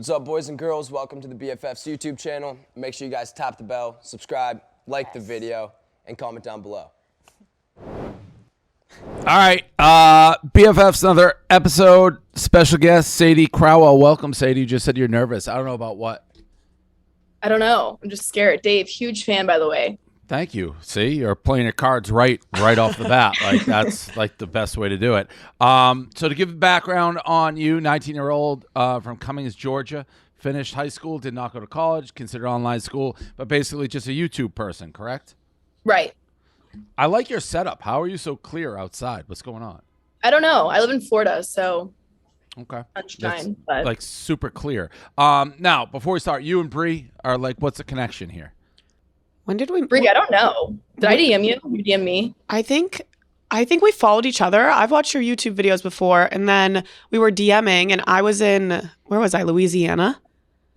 What's up, boys and girls? Welcome to the BFFs YouTube channel. Make sure you guys tap the bell, subscribe, like the video, and comment down below. All right, BFFs, another episode. Special guest, Sadie Crowell. Welcome, Sadie. You just said you're nervous. I don't know about what. I don't know. I'm just scared. Dave, huge fan, by the way. Thank you. See, you're playing your cards right off the bat. Like that's like the best way to do it. So to give background on you, 19-year-old from Cummings, Georgia, finished high school, did not go to college, considered online school, but basically just a YouTube person, correct? Right. I like your setup. How are you so clear outside? What's going on? I don't know. I live in Florida, so okay, sunshine, but like super clear. Now before we start, you and Bree are like, what's the connection here? When did we? Bree, I don't know. Did I DM you? You DM me? I think we followed each other. I've watched your YouTube videos before, and then we were DMing, and I was in, where was I? Louisiana.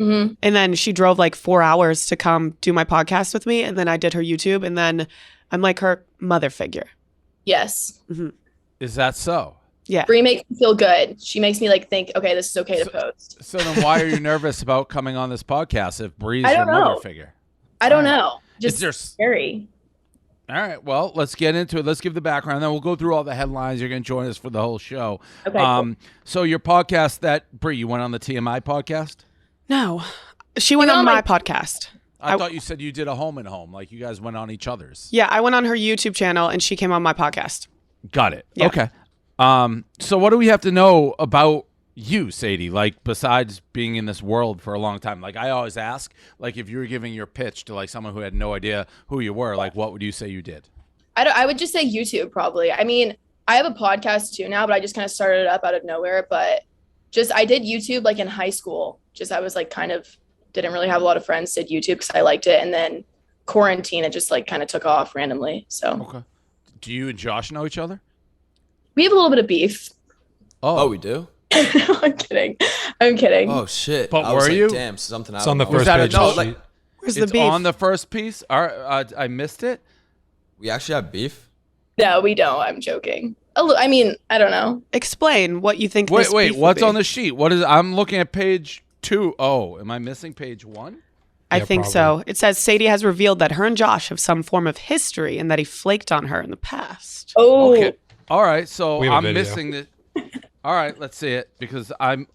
Mm-hmm. And then she drove like 4 hours to come do my podcast with me, and then I did her YouTube, and then I'm like her mother figure. Yes. Mm-hmm. Is that so? Yeah. Bree makes me feel good. She makes me like think, okay, this is okay to post. So then why are you nervous about coming on this podcast if Bree's I your don't know. mother figure? I don't know. Just It's scary. All right, well, let's get into it. Let's give the background. Then we'll go through all the headlines. You're going to join us for the whole show. Okay, cool. So your podcast, Bree, you went on the TMI podcast? No, she went on my podcast. I thought you said you did a home and home, like you guys went on each other's. Yeah, I went on her YouTube channel, and she came on my podcast. Got it. Yeah. Okay. So what do we have to know about you, Sadie, like besides being in this world for a long time? Like I always ask, like if you were giving your pitch to like someone who had no idea who you were, like what would you say you did? I would just say YouTube probably. I mean, I have a podcast too now, but I just kind of started it up out of nowhere. But just I did YouTube like in high school. Just I was like kind of didn't really have a lot of friends, did YouTube because I liked it. And then quarantine, it just like kind of took off randomly. So Okay. Do you and Josh know each other? we have a little bit of beef. Oh, we do? I'm kidding. I'm kidding. Oh, shit. But I was were like, you? Damn, something I It's don't on the know. first that a page. no, of the like- sheet. Where's It's the beef? on the first piece. I missed it. We actually have beef? No, we don't. I'm joking. I mean, I don't know. Explain what you think. Wait. What's on the sheet? What is? I'm looking at page 2. Oh, am I missing page 1? I Yeah, think probably. so. It says Sadie has revealed that her and Josh have some form of history and that he flaked on her in the past. Oh, Okay. All right. So We have a I'm video. missing the. All right. Let's see it because I'm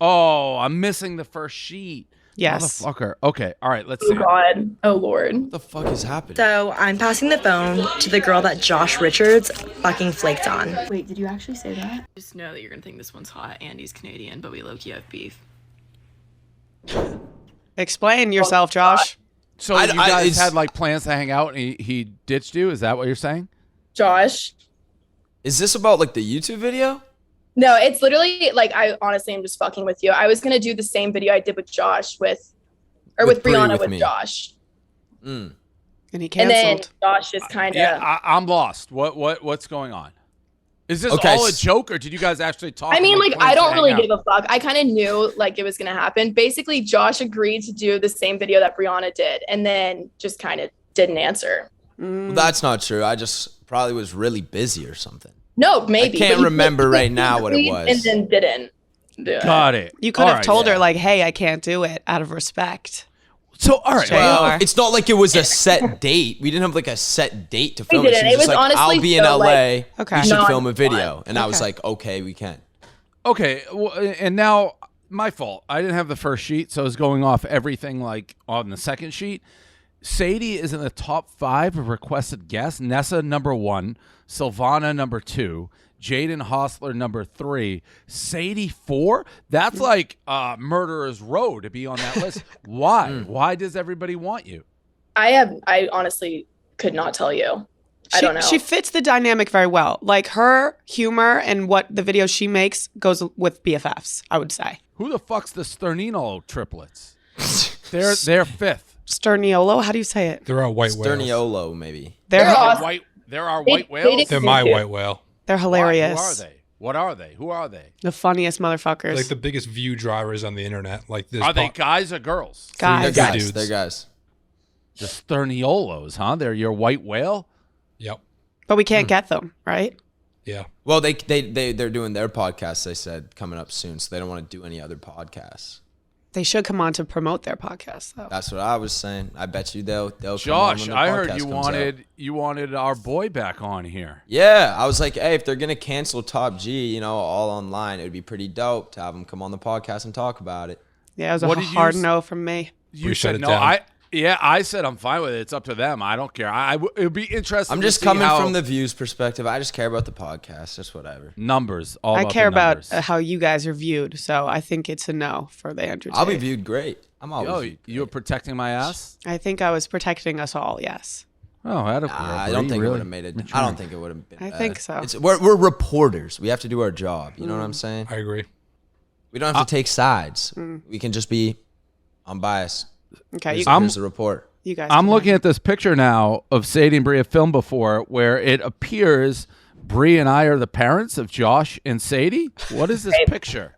missing the first sheet. Yes. Motherfucker. Okay. All right. Let's see. oh God. Oh Lord. What the fuck is happening? So I'm passing the phone to the girl that Josh Richards fucking flaked on. Wait, did you actually say that? Just know that you're gonna think this one's hot and he's Canadian, but we low-key have beef. Explain yourself, Josh. So I- you guys it's- had like plans to hang out and he ditched you? Is that what you're saying? Josh. Is this about like the YouTube video? No, it's literally like I honestly am just fucking with you. I was gonna do the same video I did with Josh with Bree, Brianna with with me. Josh. Mm. And he And then canceled. Josh just kind of Yeah, I'm lost. What's going on? Is this Okay, all a joke or did you guys actually talk? I mean, and make like, plans I to don't hang really out? give a fuck. I kind of knew like it was gonna happen. Basically, Josh agreed to do the same video that Brianna did, and then just kind of didn't answer. Well, that's not true. I just probably was really busy or something. No, maybe. I can't but he remember agreed right now what it was. And then didn't do it. Got it. You could All have right. told yeah. her, like, hey, I can't do it out of respect. So all right. Sure. Well, are. it's not like it was a set date. We didn't have like a set date to film. didn't. She was It was just like, honestly I'll be in so, LA. like, Okay. You should non- film a video. And I was Okay. like, okay, we can. Okay. Well, and now my fault. I didn't have the first sheet, so I was going off everything like on the second sheet. Sadie is in the top 5 of requested guests. Nessa number 1, Silvana number 2, Jaden Hostler number 3, Sadie 4. That's like Murderer's Row to be on that list. Why? Why does everybody want you? I honestly could not tell you. I don't know. She fits the dynamic very well. Like her humor and what the videos she makes goes with BFFs, I would say. Who the fuck's the Sternino triplets? They're 5th. Sterniolo, how do you say it? They're our white whales. Sterniolo, maybe. They're They're awesome. White. There are They- white they whales. didn't- They're my Too. white whale. they're hilarious. Who are they? What are they? Who are they? The funniest motherfuckers. Like the biggest view drivers on the internet. Like this. Are they guys or girls? They're Guys. They're guys. dudes. They're guys. The Sterniolos, huh? They're your white whale? Yep. But we can't get them, right? Yeah. Well, they're doing their podcast, they said, coming up soon, so they don't want to do any other podcasts. They should come on to promote their podcast, though. That's what I was saying. I bet you they'll come on Josh, when the I heard podcast you comes out. you wanted our boy back on here. Yeah, I was like, hey, if they're gonna cancel Top G, all online, it would be pretty dope to have him come on the podcast and talk about it. Yeah, it was What a did you hard s- no from me. You We shut said it no. down. I said I'm fine with it. It's up to them. I don't care. It would be interesting. I'm to just see coming how from the views perspective. I just care about the podcast. Just whatever. numbers. All I about care the about numbers. how you guys are viewed, so I think it's a no for the Andrew I'll be Tate. viewed great. I'm always. Oh, viewed you were great. protecting my ass? I think I was protecting us all, yes. Oh, I don't I don't think it would have made it. I don't think it would have been. I bad. think so. We're reporters. We have to do our job. You know what I'm saying? I agree. We don't have to take sides. We can just be unbiased. Okay, Here's the report. you guys. I'm can- looking at this picture now of Sadie and Brie have filmed before where it appears Brie and I are the parents of Josh and Sadie. What is this picture?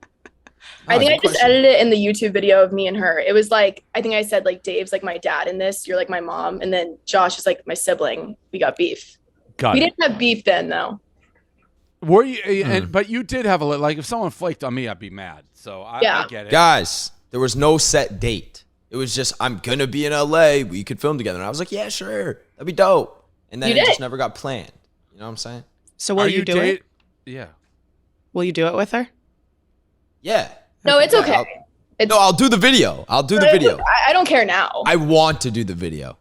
I think good I just question. edited it in the YouTube video of me and her. It was like, I think I said like Dave's like my dad in this, you're like my mom, and then Josh is like my sibling. We got beef. Got We it. didn't have beef then though. Were you? But you did have like if someone flaked on me, I'd be mad. So I Yeah. get it. Guys, there was no set date. It was just, I'm gonna be in LA. We could film together. And I was like, yeah, sure, that'd be dope. And then You it did. just never got planned. You know what I'm saying? So will Are you do it? Yeah. Will you do it with her? Yeah. No, it's Yeah, okay. No, I'll do the video. I'll do the video. I don't care now. I want to do the video.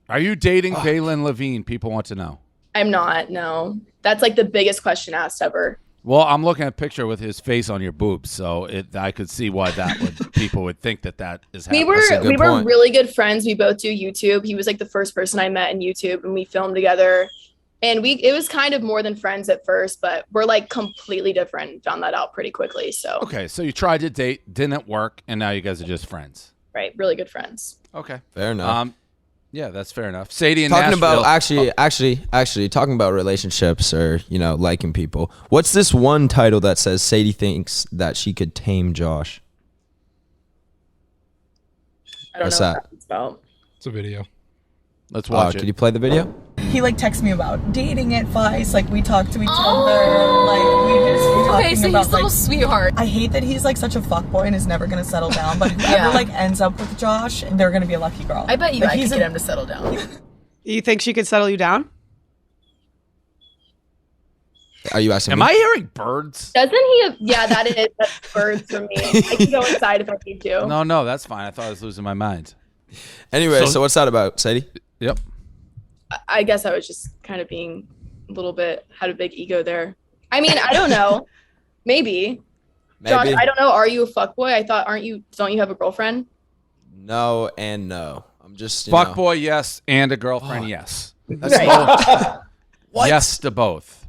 Are you dating Baylen Levine? People want to know. I'm not. No, that's like the biggest question asked ever. Well, I'm looking at a picture with his face on your boobs, so I could see why that would people would think that is happening. That's a good We were point. really good friends. We both do YouTube. He was like the first person I met in YouTube, and we filmed together. And it was kind of more than friends at first, but we're like completely different. Found that out pretty quickly. So Okay, so you tried to date, didn't work, and now you guys are just friends. right, really good friends. Okay. Fair enough. Yeah, that's fair enough. Sadie and Talking Nashville. about actually talking about relationships or liking people. What's this one title that says Sadie thinks that she could tame Josh? I don't What's know that? what that's about. It's a video. Let's watch Could it. you play the video? He like texts me about dating advice. Like we talk to each other. Like we just talking Okay, so about he's a little like. sweetheart. I hate that he's like such a fuckboy and is never gonna settle down. But whoever like ends up with Josh, they're gonna be a lucky girl. I bet you Like, I could he's get a- him to settle down. You think she could settle you down? Are you asking Am me? I hearing birds? Doesn't he? Yeah, that's birds for me. I can go inside if I need to. No, that's fine. I thought I was losing my mind. Anyway, so what's that about, Sadie? Yep. I guess I was just kind of being a little bit, had a big ego there. I mean, I don't know. Maybe. Josh, Maybe. I don't know. Are you a fuckboy? I thought, don't you have a girlfriend? No and no. I'm just Fuck boy, yes, and a girlfriend, yes. That's What? Yes to both.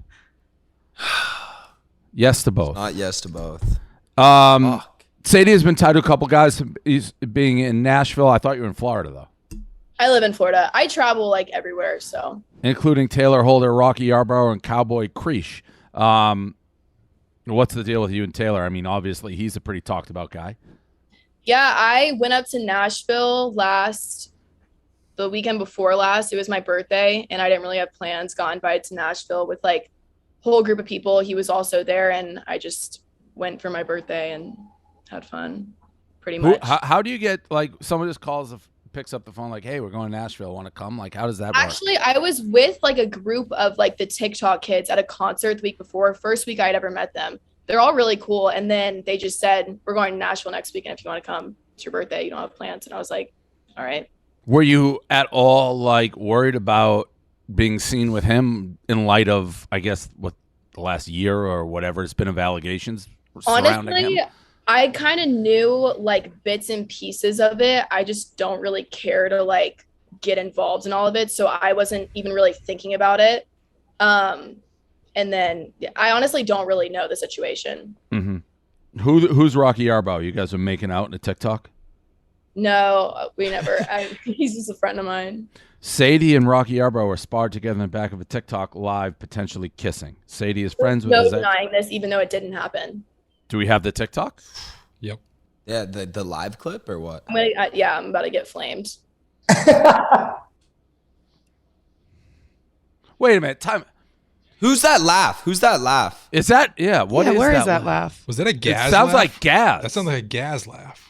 Yes to both. Not yes to both. Fuck. Sadie has been tied to a couple guys. He's being in Nashville. I thought you were in Florida though, I live in Florida. I travel like everywhere. So including Tayler Holder, Rocky Yarbrough, and Cowboy Creesh. What's the deal with you and Taylor? I mean, obviously he's a pretty talked about guy. yeah, I went up to Nashville the weekend before last. It was my birthday and I didn't really have plans. Got invited to Nashville with like a whole group of people. He was also there and I just went for my birthday and had fun pretty much. How do you get like someone just picks up the phone like, hey, we're going to Nashville. Want to come? Like, how does that work? Actually, I was with like a group of like the TikTok kids at a concert the week before. First week I'd ever met them. They're all really cool. And then they just said, we're going to Nashville next weekend. If you want to come, it's your birthday. You don't have plans. And I was like, all right. Were you at all like worried about being seen with him in light of, I guess, what the last year or whatever it's been of allegations surrounding Honestly, him? I kind of knew like bits and pieces of it. I just don't really care to like get involved in all of it. So I wasn't even really thinking about it. And then I honestly don't really know the situation. Mm-hmm. Who's Rocky Yarbrough? You guys are making out in a TikTok? No, we never. He's just a friend of mine. Sadie and Rocky Yarbrough were sparred together in the back of a TikTok live, potentially kissing. Sadie is friends with No his denying this, even though it didn't happen. Do we have the TikTok? Yep. Yeah, the live clip or what? I'm about to get flamed. Wait a minute. Time. Who's that laugh? Who's that laugh? Is that What is where that is that laugh? Was that a Gaz It sounds laugh? like Gaz. That sounded like a Gaz laugh.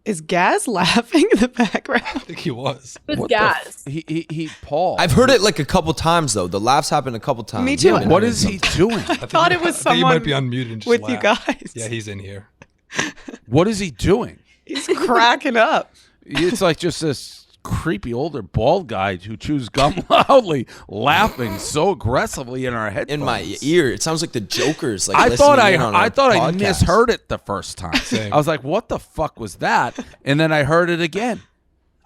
Is Gaz laughing in the background? I think he was. It was What gas. He Paul. I've heard it like a couple times though. The laughs happened a couple times. Me too. You've been What doing is he something. doing? I thought it was I think he might someone be unmuted and just with you laugh. guys. Yeah, he's in here. What is he doing? He's cracking up. It's like just this creepy older bald guy who chews gum loudly, laughing so aggressively in our headphones. In my ear? It sounds like the Joker's. Like I thought listening in on I our thought I podcast. misheard it the first time. Same. I was like, "What the fuck was that?" And then I heard it again.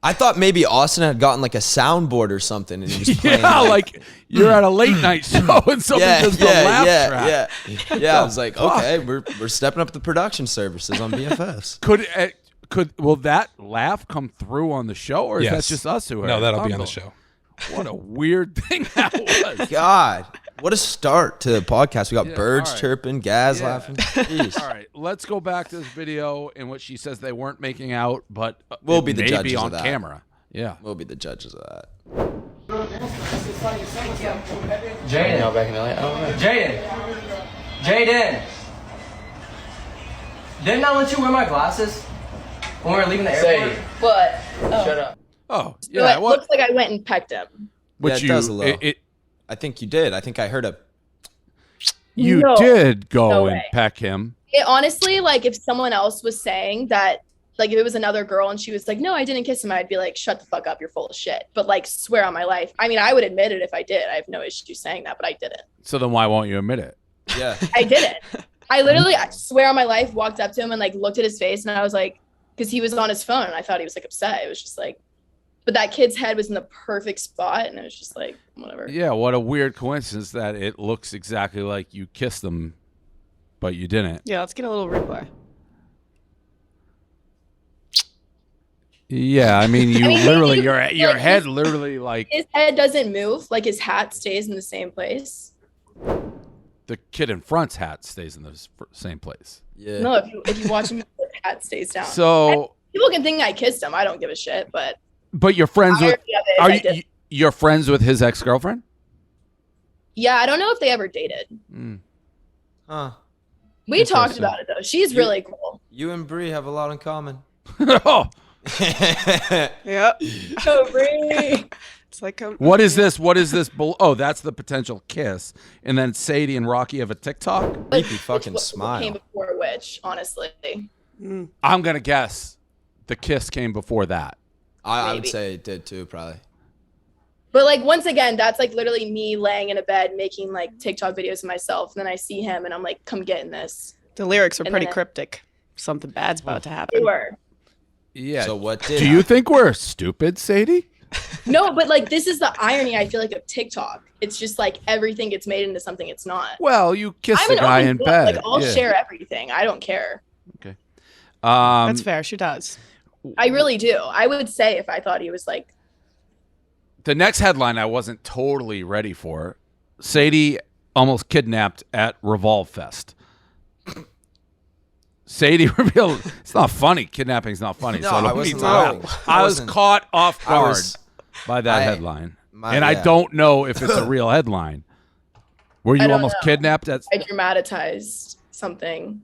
I thought maybe Austin had gotten like a soundboard or something, and he was playing. Yeah, like you're at a late night show and something just a laugh track. Yeah. I was like, okay, we're stepping up the production services on BFFs. Will that laugh come through on the show, or is that Yes. just us who heard No, it? that'll be I'm on the going, show. What a weird thing that was. God, what a start to the podcast. We got birds all right. chirping, Gaz Yeah. laughing. Jeez. All right, let's go back to this video in which she says they weren't making out, but We'll it be the may judges be of on that. camera. Yeah. We'll be the judges of that. Jaden. No, back in LA. I don't know. Jaden. Didn't I let you wear my glasses when we were leaving the airport? But Shut up. Oh, so yeah. it What? looks like I went and pecked him. Which Yeah, it does a little. It, I think you did. I think I heard a. you No. did go No and way. peck him. It honestly, like, if someone else was saying that, like, if it was another girl and she was like, no, I didn't kiss him, I'd be like, shut the fuck up, you're full of shit. But, like, swear on my life. I mean, I would admit it if I did. I have no issue saying that, but I didn't. So then why won't you admit it? Yeah. I didn't. I literally, I swear on my life, walked up to him and, like, looked at his face, and I was like, because he was on his phone, and I thought he was, like, upset. It was just like, but that kid's head was in the perfect spot, and it was just like, whatever. Yeah, what a weird coincidence that it looks exactly like you kissed them, but you didn't. Yeah, let's get a little replay. Yeah, I mean, you I mean, literally, maybe your like head his- literally like His head doesn't move, like his hat stays in the same place. the kid in front's hat stays in the same place. Yeah. No, if you watch him, his hat stays down. So, People can think I kissed him. I don't give a shit, but but you're friends with, irony of it is are I did. you're friends with his ex-girlfriend? Yeah, I don't know if they ever dated. Huh. We talked Interesting. about it though. She's really cool. You and Bree have a lot in common. Oh, Yep. So Bree. It's like what is this? What is this? Oh, that's the potential kiss. And then Sadie and Rocky have a TikTok. Creepy fucking What smile. came before which, honestly. I'm gonna guess the kiss came before that. I would Maybe. say it did too, probably. But like once again, that's like literally me laying in a bed making like TikTok videos of myself, and then I see him and I'm like, come get in this. The lyrics are And pretty then- cryptic. Something bad's about to They happen. were. Yeah. So what did Do you think we're stupid, Sadie? No, but like this is the irony I feel like of TikTok. It's just like everything gets made into something it's not. Well, you kissed I'm the an guy open in book. bed. Like I'll Yeah. share everything. I don't care. Okay. That's fair. She does. I really do. I would say if I thought he was like, The next headline I wasn't totally ready for. Sadie almost kidnapped at Revolve Fest. Sadie revealed it's not funny. Kidnapping's not funny. No, so I don't wasn't need to laugh. laughing. I I was wasn't- caught off I guard was- by that I- headline. my- And I yeah. don't know if it's a real headline. Were you don't almost know. kidnapped at I dramatized something.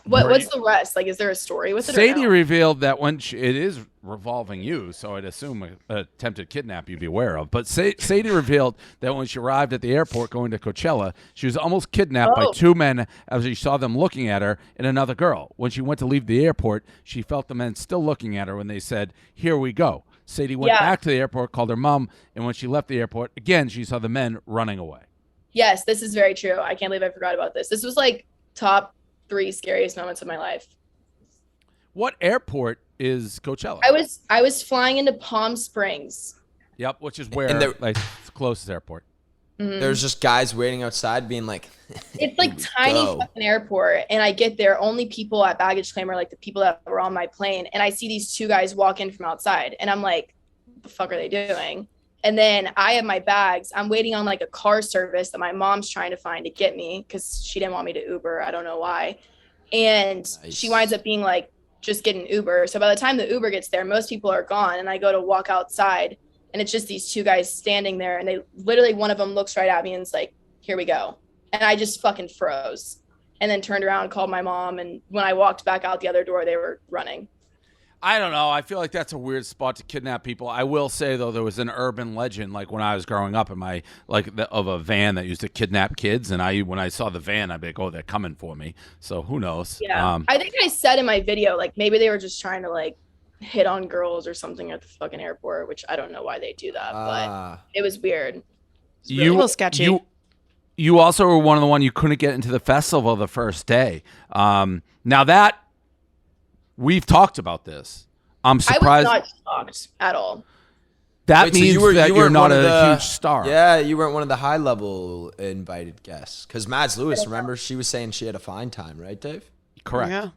Were What's you- the rest? Like, is there a story with it? Sadie or no? revealed that when it is revolving you, so I'd assume a attempted kidnap you'd be aware of. But Sadie revealed that when she arrived at the airport going to Coachella, she was almost kidnapped by Oh. two men as she saw them looking at her and another girl. When she went to leave the airport, she felt the men still looking at her when they said, "Here we go." Sadie went Yeah. back to the airport, called her mom, and when she left the airport, again, she saw the men running away. Yes, this is very true. I can't believe I forgot about this. This was like top 3 scariest moments of my life. What airport is Coachella? I was flying into Palm Springs. Yep, which is where, And there- like, the closest airport. There's just guys waiting outside being like, It's like "Here we tiny go." fucking airport, and I get there. Only people at baggage claim are like the people that were on my plane, and I see these 2 guys walk in from outside, and I'm like, "What the fuck are they doing?" And then I have my bags. I'm waiting on like a car service that my mom's trying to find to get me because she didn't want me to Uber. I don't know why. And she Nice. winds up being like, just get an Uber. So by the time the Uber gets there, most people are gone, and I go to walk outside, and it's just these 2 guys standing there, and they literally, one of them looks right at me and is like, here we go. And I just fucking froze and then turned around and called my mom. And when I walked back out the other door, they were running. I don't know. I feel like that's a weird spot to kidnap people. I will say though, there was an urban legend like when I was growing up of a van that used to kidnap kids, and when I saw the van, I'd be like, oh, they're coming for me. So who knows? Yeah, I think I said in my video like maybe they were just trying to like hit on girls or something at the fucking airport, which I don't know why they do that, but it was weird. It was a little sketchy. You also were one of the one you couldn't get into the festival the first day. Now that. We've talked about this. I'm surprised. I was not shocked at all. That means that you're not a huge star. Yeah, you weren't one of the high-level invited guests. Because Mads Lewis, remember, she was saying she had a fine time, right, Dave? Correct. Yeah.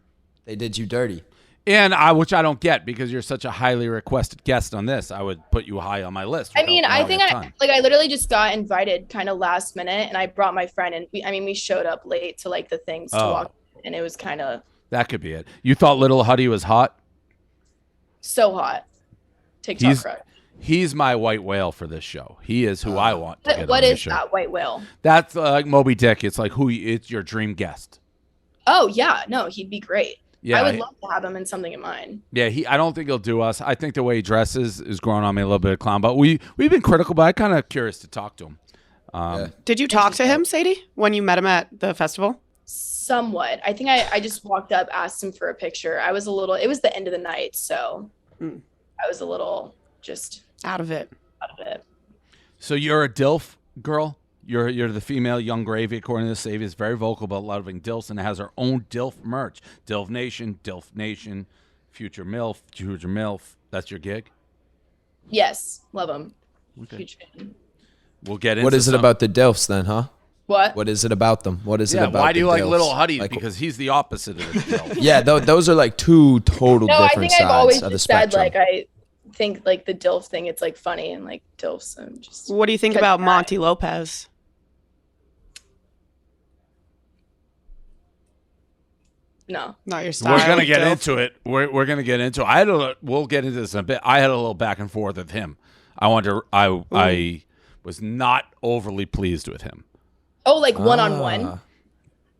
They did you dirty. And which I don't get because you're such a highly requested guest on this. I would put you high on my list. I mean, I think I literally just got invited kind of last minute, and I brought my friend, and we showed up late to like the things to walk, and it was kind of. That could be it. You thought Little Huddy was hot? So hot. TikTok crush. He's my white whale for this show. He is who I want to get what on is that white whale? That's like Moby Dick. It's like it's your dream guest. Oh, yeah. No, he'd be great. Yeah, I would love to have him in something of mine. Yeah, I don't think he'll do us. I think the way he dresses is growing on me a little bit of clown. But we've been critical, but I'm kind of curious to talk to him. Did you talk to him, Sadie, when you met him at the festival? Somewhat. I think I just walked up, asked him for a picture. It was the end of the night, so I was a little just out of it. So you're a DILF girl? You're the female Young Gravy, according to the Savvy, is very vocal about loving DILFs and has her own DILF merch. DILF Nation, Future MILF. That's your gig? Yes. Love them. Okay. Huge fan. We'll get into What is it about the DILFs then, huh? What is it about them? What is it about why do you like DILFs? Little Huddy? Because he's the opposite of the DILF. Yeah, those are like two total different sides I've always of the just said spectrum. like I think like the DILF thing, it's like funny and like DILFs and just. What do you think about Monty Lopez? No, not your style. We're gonna get into it. We're gonna get into it. We'll get into this in a bit. I had a little back and forth with him. I was not overly pleased with him. Oh, like one-on-one?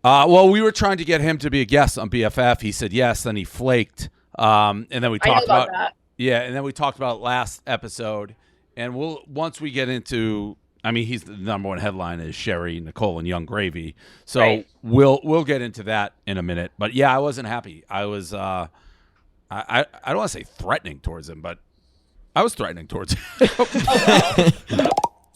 Well, we were trying to get him to be a guest on BFF. He said yes, then he flaked. And then we talked about that. Yeah, and then we talked about last episode. And once we get into, I mean, he's the number one headline is Sheri, Nicole, and Young Gravy. So right. we'll get into that in a minute. But yeah, I wasn't happy. I was I don't want to say threatening towards him, but I was threatening towards him.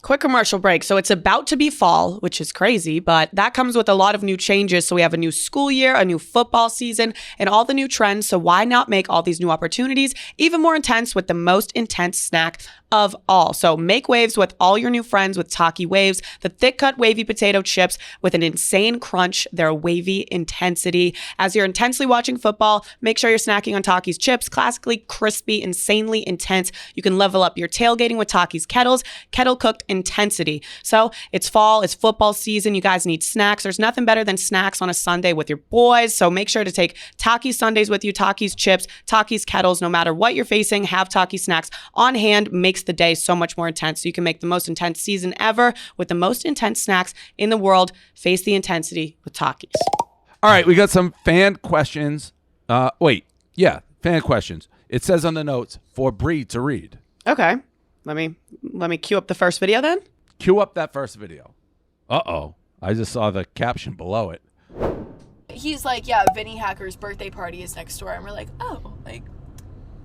Quick commercial break. So it's about to be fall, which is crazy, but that comes with a lot of new changes. So we have a new school year, a new football season, and all the new trends. So why not make all these new opportunities even more intense with the most intense snack of all? So make waves with all your new friends with Taki Waves, the thick cut wavy potato chips with an insane crunch, their wavy intensity. As you're intensely watching football, make sure you're snacking on Taki's chips, classically crispy, insanely intense. You can level up your tailgating with Taki's kettles, kettle cooked intensity. So it's fall, it's football season. You guys need snacks. There's nothing better than snacks on a Sunday with your boys. So make sure to take Taki's Sundays with you, Taki's chips, Taki's kettles. No matter what you're facing, have Taki snacks on hand. Makes the day so much more intense. So you can make the most intense season ever with the most intense snacks in the world. Face the intensity with Takis. All right, we got some fan questions. Fan questions. It says on the notes for Bree to read. Okay. Let me cue up the first video then. Cue up that first video. Uh-oh. I just saw the caption below it. He's like, yeah, Vinny Hacker's birthday party is next door. And we're like, oh, like,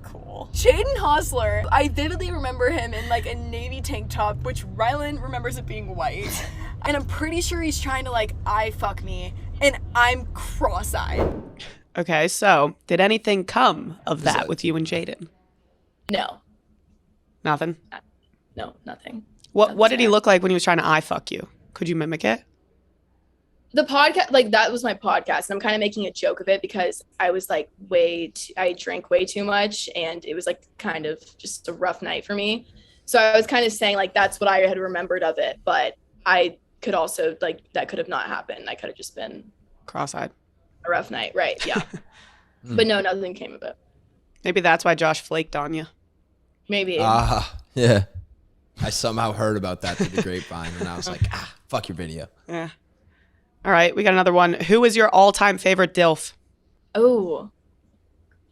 cool. Jaden Hosler, I vividly remember him in like a navy tank top, which Rylan remembers it being white. And I'm pretty sure he's trying to like fuck me. And I'm cross-eyed. Okay, so did anything come of that with you and Jaden? No. Nothing? No, nothing. What did he look like when he was trying to fuck you? Could you mimic it? The podcast, like that was my podcast. And I'm kind of making a joke of it because I was like I drank way too much and it was like kind of just a rough night for me. So I was kind of saying like, that's what I had remembered of it. But I could also like, that could have not happened. I could have just been cross-eyed. A rough night. Right. Yeah. But no, nothing came of it. Maybe that's why Josh flaked on you. Maybe. Yeah. I somehow heard about that through the grapevine and I was like, Fuck your video. Yeah. All right, we got another one. Who is your all-time favorite DILF? Oh.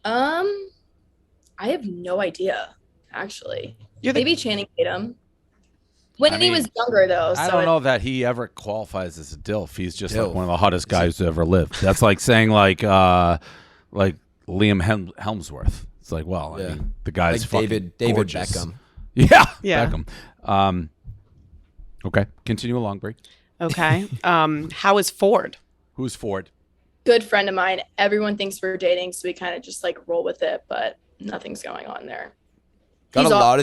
I have no idea, actually. Maybe Channing Tatum. When he was younger, though. I so don't know that he ever qualifies as a DILF. He's just like DILF. one of the hottest guys who ever lived. That's like saying like Liam Helmsworth. It's like, well, I mean, the guy's Like fucking David gorgeous. Beckham. Yeah, Yeah. Beckham. Okay, continue along, Brie. Okay. How is Ford? Who's Ford? Good friend of mine. Everyone thinks we're dating, so we kind of just like roll with it, but nothing's going on there. Got He's a lot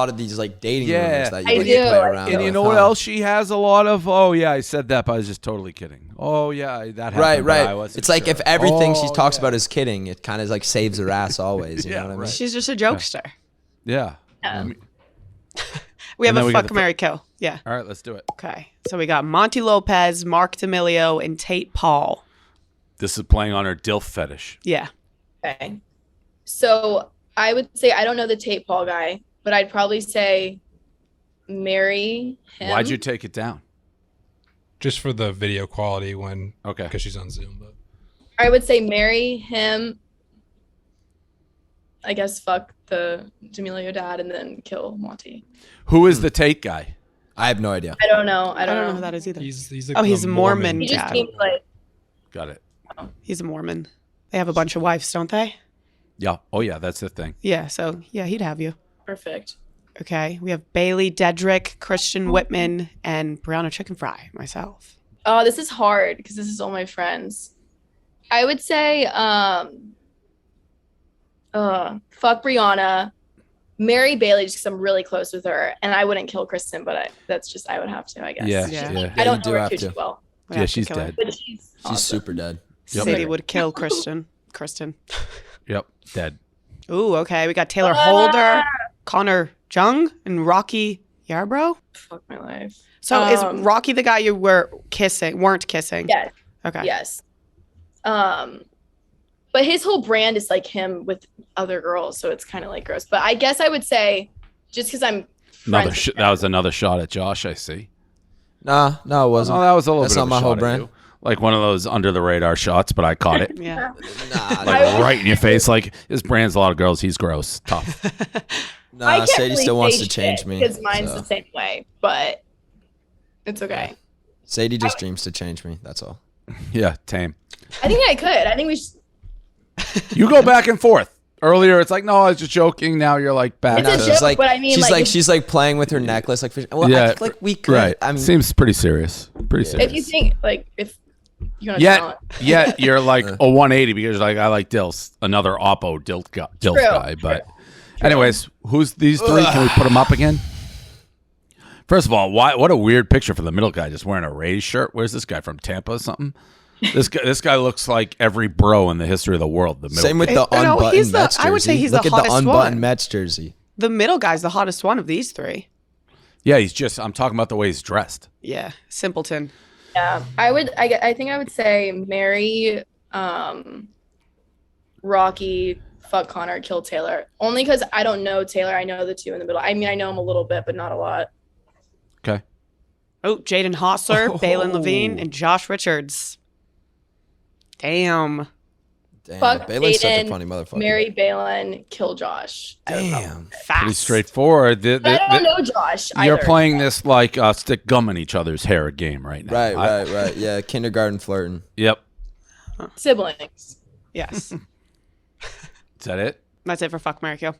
of these like dating Yeah. rumors that I you do. play around And you with, know what huh? else she has a lot of? Oh yeah, I said that, but I was just totally kidding. Oh yeah, that happened. but I Right. wasn't It's like sure. if everything she Oh, talks yeah. about is kidding, it kind of like saves her ass always. You Yeah, know what I mean? right. She's just a jokester. Yeah. We have And then a we got fuck, the marry, kill. Yeah. All right, let's do it. Okay. So we got Monty Lopez, Mark D'Amelio, and Tate Paul. This is playing on her DILF fetish. Yeah. Okay. So I would say I don't know the Tate Paul guy, but I'd probably say marry him. Why'd you take it down? Just for the video quality when, Okay. because she's on Zoom. But I would say marry him. I guess fuck the D'Amelio dad and then kill Monty. Who is the Tate guy? I have no idea. I don't know. I I don't don't know know. who that is either. he's He's the a Mormon He just guy. seems like Got it. He's a Mormon. They have a bunch of wives, don't they? Yeah. Oh yeah, that's the thing. Yeah. So yeah, he'd have you. perfect. Okay. We have Bailey Dedrick, Christian Whitman, and Brianna Chicken Fry. Myself. Oh, this is hard because this is all my friends. I would say fuck Brianna, marry Bailey just because I'm really close with her, and I wouldn't kill Kristen, but that's just I would have to, I guess. Yeah. Yeah. Yeah. I don't you know do her have too to. well, Would Yeah, have to she's kill her. dead. but she's awesome. She's super dead. Yep. Sadie would kill Kristen. Yep. Dead. Ooh, okay. We got Tayler Holder, Connor Jung, and Rocky Yarbrough. Fuck my life. So is Rocky the guy you weren't kissing? Yes. Okay. Yes. But his whole brand is like him with other girls, so it's kind of like gross. But I guess I would say just because I'm friends with That him. was another shot at Josh. I see. No, it wasn't. Oh, that was a little That's bit not of a my shot whole at brand. you. Like one of those under the radar shots, but I caught it. Yeah. Nah, Like right in your face. Like his brand's a lot of girls. He's gross. Tough. I can't Sadie really still wants say to change shit me. because mine's so. the same way, but it's okay. Sadie just dreams to change me. That's all. Yeah. Tame. I think I could. I think we should. You go back and forth. Earlier, it's like, no, I was just joking. Now you're like back. It's a to- joke, she's like, but I mean, she's like, if- she's like playing with her necklace. Like, well, Yeah, I think like we could. Right. I mean, Seems pretty serious. Pretty serious. If you think like if you're gonna talent. Yet you're like a 180 because you're like, I like DILFs, another Oppo DILF guy. But anyways, who's these three? Can we put them up again? First of all, what a weird picture for the middle guy just wearing a Rays shirt. Where's this guy from Tampa or something? This guy looks like every bro in the history of the world. The middle same with guy. the No, unbuttoned he's the- Mets jersey. I would say he's Look the at the hottest unbuttoned one. Mets jersey. The middle guy's the hottest one of these three. Yeah, I'm talking about the way he's dressed. Yeah. Simpleton. Yeah, I think I would say marry Rocky, fuck Connor, kill Taylor. Only because I don't know Taylor. I know the two in the middle. I mean, I know him a little bit, but not a lot. Okay. Oh, Jaden Hostler, Baylen Levine, and Josh Richards. Damn. Damn, Fuck Baylen's such a Jaden, funny motherfucker. Marry Baylen, kill Josh. Damn. Fast. Pretty straightforward. I don't know Josh. You're either. playing this like stick gum in each other's hair game right now. Right. Yeah, kindergarten flirting. Yep. Siblings. Yes. Is that it? That's it for Fuck, Marry, Kill.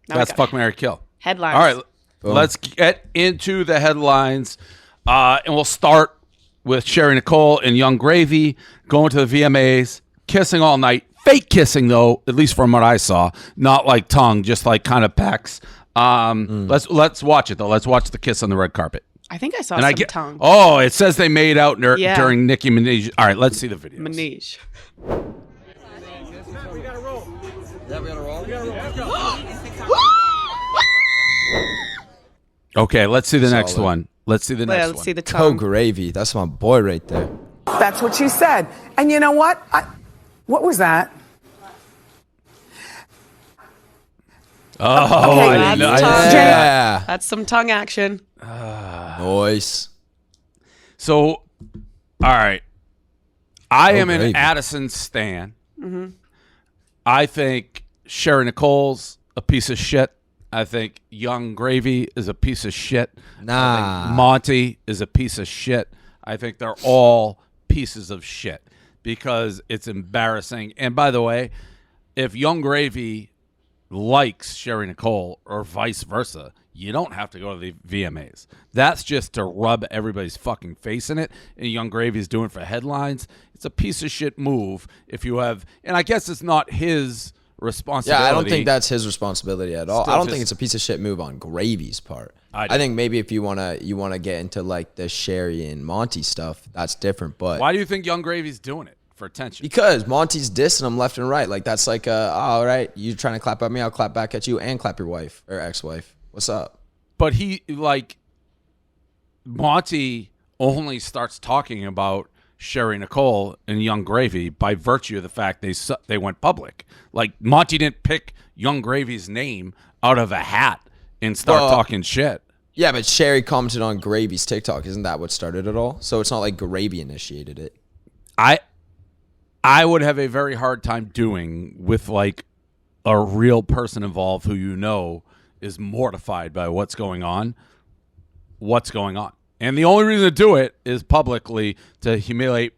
Now we That's got fuck, marry, kill. headlines. All right, Boom. let's get into the headlines, and we'll start with Sheri, Nicole, and Young Gravy going to the VMAs, kissing all night. Fake kissing though, at least from what I saw, not like tongue, just like kind of pecks. Let's watch it though. Let's watch the kiss on the red carpet. I think I saw And some I get tongue. Oh, it says they made out Yeah. during Nicki Minaj. All right, let's see the video. Manij. Okay, let's see the next Solid. one. Let's see the next Let's one. see the Co tongue. Gravy. That's my boy right there. That's what she said. And you know what? What was that? Oh, Okay, I didn't know. that's tongue. Yeah. That's some tongue action. Nice. So, all right. I am gravy. an Addison stan. Mm-hmm. I think Sheri Nicole's a piece of shit. I think Young Gravy is a piece of shit. I think Monty is a piece of shit. I think they're all pieces of shit because it's embarrassing. And by the way, if Young Gravy likes Sheri Nicole or vice versa, you don't have to go to the VMAs. That's just to rub everybody's fucking face in it. And Young Gravy's doing it for headlines. It's a piece of shit move if you have, and I guess it's not his responsibility. Yeah, I don't think that's his responsibility at all. Still I don't just- think it's a piece of shit move on Gravy's part. I I think maybe if you wanna get into like the Sheri and Monty stuff, that's different. But Why do you think Young Gravy's doing it? For attention. because Monty's dissing him left and right. Like that's like all right, you trying to clap at me, I'll clap back at you and clap your wife or ex-wife. What's up? But he, like, Monty only starts talking about Sheri Nicole and Young Gravy by virtue of the fact they went public. Like, Monty didn't pick Young Gravy's name out of a hat and start talking shit. Yeah, but Sheri commented on Gravy's TikTok. Isn't that what started it all? So it's not like Gravy initiated it. I would have a very hard time doing with, like, a real person involved who you know is mortified by what's going on. And the only reason to do it is publicly to humiliate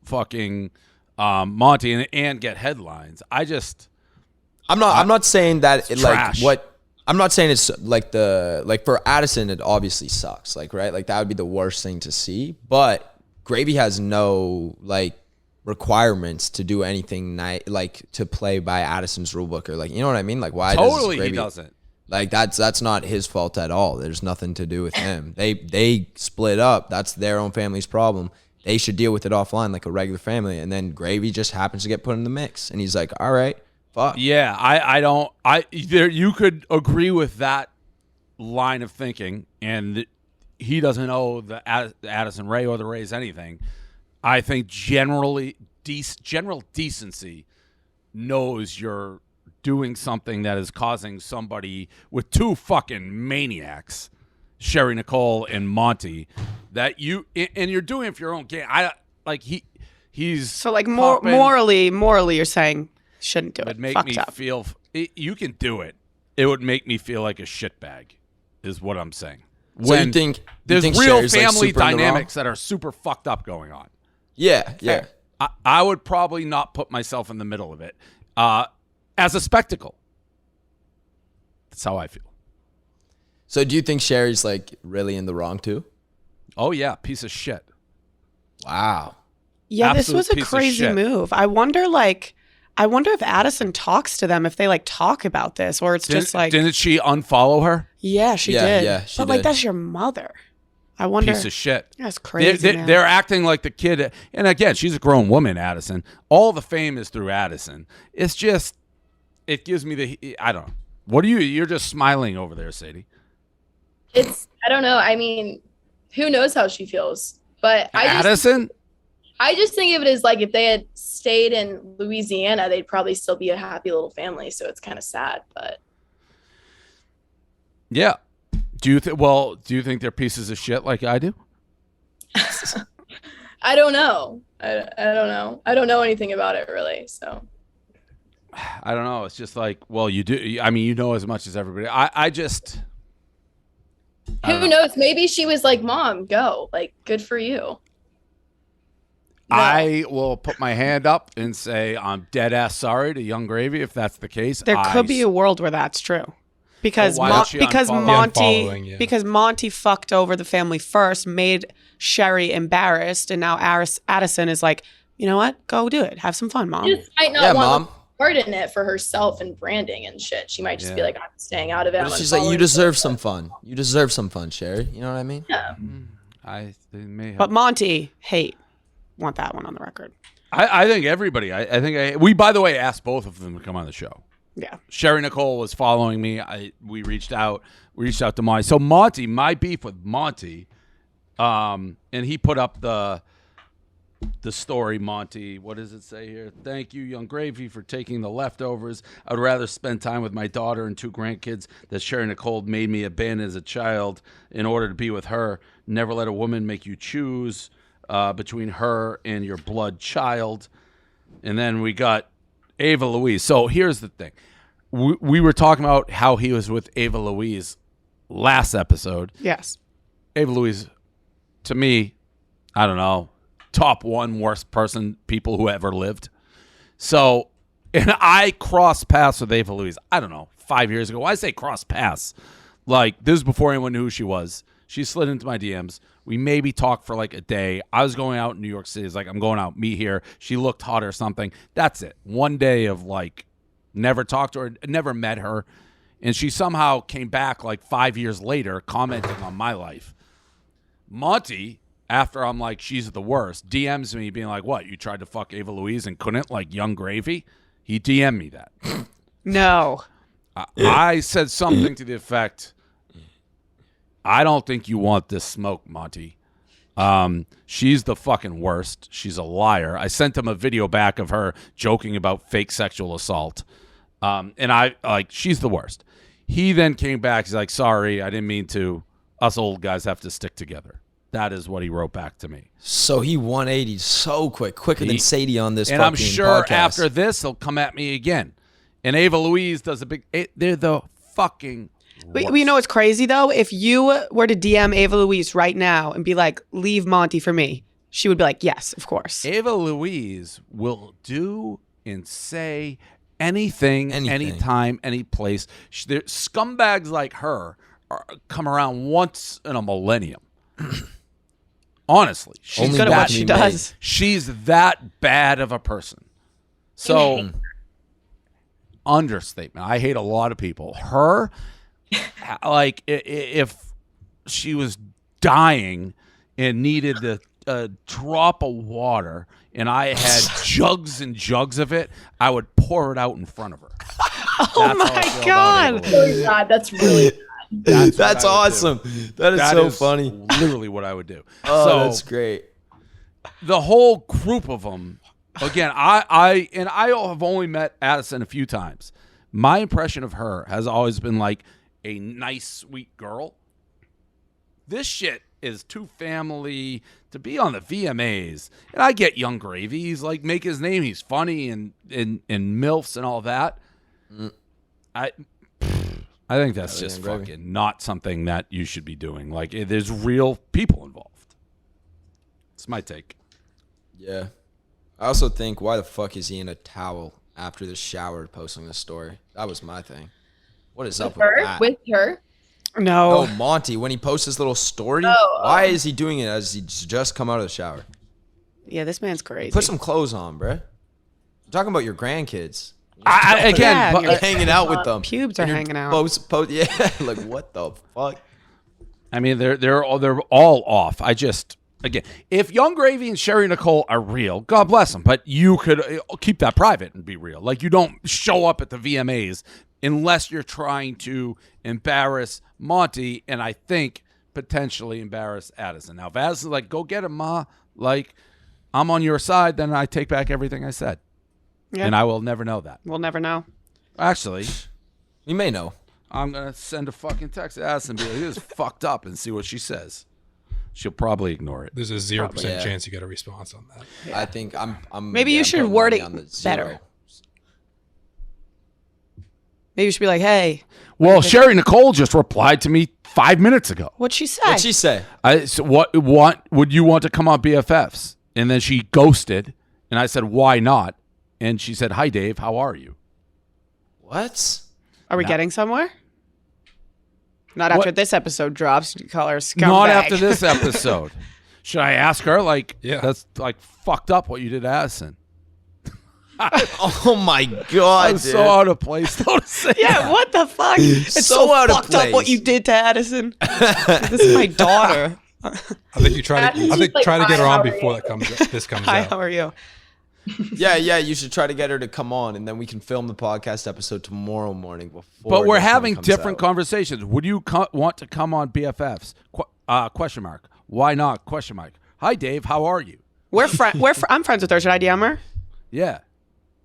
fucking Monty and get headlines. I'm not saying that it, like trash. what I'm not saying it's like for Addison it obviously sucks, like, right? Like that would be the worst thing to see, but Gravy has no like requirements to do anything like to play by Addison's rulebook or like, you know what I mean? Like why Totally does Gravy, he doesn't. Like that's not his fault at all. There's nothing to do with him. They split up. That's their own family's problem. They should deal with it offline like a regular family. And then Gravy just happens to get put in the mix, and he's like, "All right, fuck." Yeah, you could agree with that line of thinking, and he doesn't owe the Addison Rae or the Rays anything. I think general decency knows you're doing something that is causing somebody with two fucking maniacs, Sheri Nicole and Monty, that you're doing it for your own gain. He's So like popping- morally, you're saying shouldn't do it. Would make Fucked me up. feel. You can do it. It would make me feel like a shitbag, is what I'm saying. So you think there's think real Sheri's, like, family super in the wrong? dynamics that are super fucked up going on. Yeah, yeah. I would probably not put myself in the middle of it as a spectacle. That's how I feel. So do you think Sheri's like really in the wrong too? Oh yeah, piece of shit. Wow. Yeah, Absolute this was a piece of crazy shit. move. I wonder if Addison talks to them, if they like talk about this, or it's just like, Didn't she unfollow her? yeah, she Yeah, did. yeah, she but like, did. that's your mother. I wonder. Piece of shit. That's crazy. man. They're acting like the kid. And again, she's a grown woman, Addison. All the fame is through Addison. It's just, it gives me I don't know. What are you're just smiling over there, Sadie. I don't know. I mean, who knows how she feels? But Addison? I just think of it as like if they had stayed in Louisiana, they'd probably still be a happy little family. So it's kind of sad, but Yeah. Do you think they're pieces of shit like I do? I don't know. I don't know. I don't know anything about it really. So I don't know. It's just like, well, you do. I mean, you know as much as everybody. I don't who knows? Maybe she was like, "Mom, go. Like, good for you." No. I will put my hand up and say I'm dead ass sorry to Young Gravy if that's the case. There could be a world where that's true. Because Well, why don't you unfollow? Unfollowing, yeah. because Monty fucked over the family first, made Sheri embarrassed, and now Addison is like, you know what? Go do it. Have some fun, Mom. She just might not Yeah, want Mom. to part in it for herself and branding and shit. She might just be like, "I'm staying out of it." But I'm she's like, you unfollowing deserve it." some fun. You deserve some fun, Sheri. You know what I mean? Yeah. They may have. But Monty, want that one on the record. I think everybody. We by the way asked both of them to come on the show. Yeah. Sheri Nicole was following me. We reached out to Monty. So Monty, my beef with Monty, and he put up the story, Monty. What does it say here? Thank you, Young Gravy, for taking the leftovers. I'd rather spend time with my daughter and 2 grandkids that Sheri Nicole made me abandon as a child in order to be with her. Never let a woman make you choose between her and your blood child. And then we got Ava Louise. So here's the thing. We were talking about how he was with Ava Louise last episode. Yes. Ava Louise, to me, I don't know, top 1 worst people who ever lived. So, and I crossed paths with Ava Louise, I don't know, 5 years ago. Why I say cross paths? Like, this is before anyone knew who she was. She slid into my DMs. We maybe talked for like a day. I was going out in New York City. It's like, I'm going out, meet here. She looked hot or something. That's it. One day of like, never talked to her, never met her. And she somehow came back like 5 years later commenting on my life. Monty, after I'm like, she's the worst, DMs me being like, what, you tried to fuck Ava Louise and couldn't, like Young Gravy? He DM'd me that. No. I said something to the effect, I don't think you want this smoke, Monty. She's the fucking worst. She's a liar. I sent him a video back of her joking about fake sexual assault. And I like, she's the worst. He then came back. He's like, sorry, I didn't mean to. Us old guys have to stick together. That is what he wrote back to me. So he 180 so quicker than Sadie on this. And I'm sure podcast. After this, he'll come at me again. And Ava Louise does a big. They're the fucking. But you know what's crazy though? If you were to DM Ava Louise right now and be like, "Leave Monty for me," she would be like, "Yes, of course." Ava Louise will do and say anything. Anytime, any place. Scumbags like her come around once in a millennium. Honestly, she's good at what she does. She's that bad of a person. So, understatement. I hate a lot of people. Her, like, if she was dying and needed a drop of water and I had jugs and jugs of it, I would pour it out in front of her. Oh my God. Oh God, that's really bad. That's awesome. That is so funny. Literally what I would do. Oh, so, that's great. The whole group of them. Again, I have only met Addison a few times. My impression of her has always been like a nice, sweet girl. This shit is too family to be on the VMAs. And I get Young Gravy. He's like, make his name. He's funny and MILFs and all that. I think that's just fucking not something that you should be doing. Like, there's real people involved. It's my take. Yeah. I also think, why the fuck is he in a towel after the shower posting this story? That was my thing. What is up with that? With her? No. Oh, Monty, when he posts his little story, why is he doing it as he's just come out of the shower? Yeah, this man's crazy. Put some clothes on, bruh. I'm talking about your grandkids. Hanging out with them. Pubes are hanging out. Yeah, like what the fuck? I mean, they're all off. Again, if Young Gravy and Sheri Nicole are real, God bless them. But you could keep that private and be real. Like, you don't show up at the VMAs unless you're trying to embarrass Monty and I think potentially embarrass Addison. Now, if Addison's like, go get him, Ma, like, I'm on your side, then I take back everything I said. Yeah. And I will never know that. We'll never know. Actually, you may know. I'm going to send a fucking text to Addison and be like, this is fucked up, and see what she says. She'll probably ignore it. There's a 0% chance you get a response on that. Yeah. I think I'm maybe you should word it better. Maybe you should be like, hey. Well, Sheri Nicole just replied to me 5 minutes ago. What'd she say? What'd she say? Would you want to come on BFFs? And then she ghosted, and I said, why not? And she said, hi, Dave, how are you? What? Are we getting somewhere? Not after this episode drops. You call her a scumbag. Not after this episode. Should I ask her? Like, yeah. That's like fucked up what you did to Addison. Oh my God, I'm so out of place though to say. Yeah, what the fuck? It's so out of fucked up what you did to Addison. This is my daughter. I think you try to get her on before this comes Hi, out. how are you? Yeah, you should try to get her to come on, and then we can film the podcast episode tomorrow morning before. But we're having comes different out. conversations. Would you want to come on BFFs? Question mark. Why not? Question mark. Hi, Dave. How are you? I'm friends with her. Should I DM her? Yeah.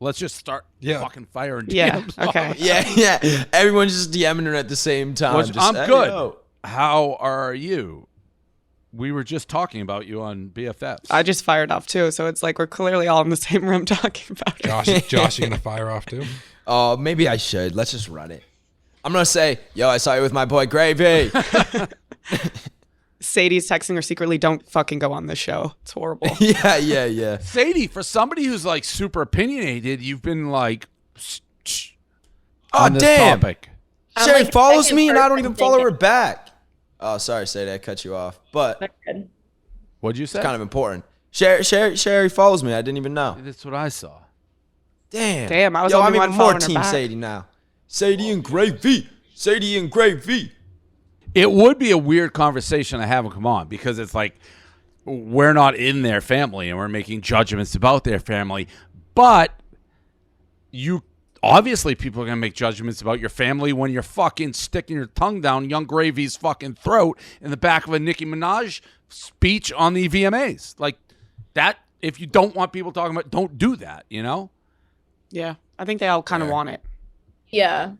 Let's just start fucking firing DMs. Yeah. Okay. Yeah. Everyone's just DMing her at the same time. Which, Just, I'm hey, good. yo. How are you? We were just talking about you on BFFs. I just fired off too, so it's like we're clearly all in the same room talking about it. Josh, you gonna fire off too? Oh, maybe I should. Let's just run it. I'm gonna say, yo, I saw you with my boy Gravy. Sadie's texting her secretly, don't fucking go on this show. It's horrible. Yeah. Sadie, for somebody who's like super opinionated, you've been like Oh, this damn. topic. Sheri follows me and I don't even follow her back. Oh, sorry, Sadie, I cut you off. But What'd you say? it's kind of important. Sheri follows me. I didn't even know. That's what I saw. Damn. I was Yo, the I'm only one even more following her team back. Sadie now. Sadie and Gravy. Sadie and Gravy. It would be a weird conversation to have them come on because it's like we're not in their family and we're making judgments about their family. But obviously people are going to make judgments about your family when you're fucking sticking your tongue down Young Gravy's fucking throat in the back of a Nicki Minaj speech on the VMAs. Like that, if you don't want people talking about, don't do that, you know? Yeah. I think they all kind of want it. Yeah.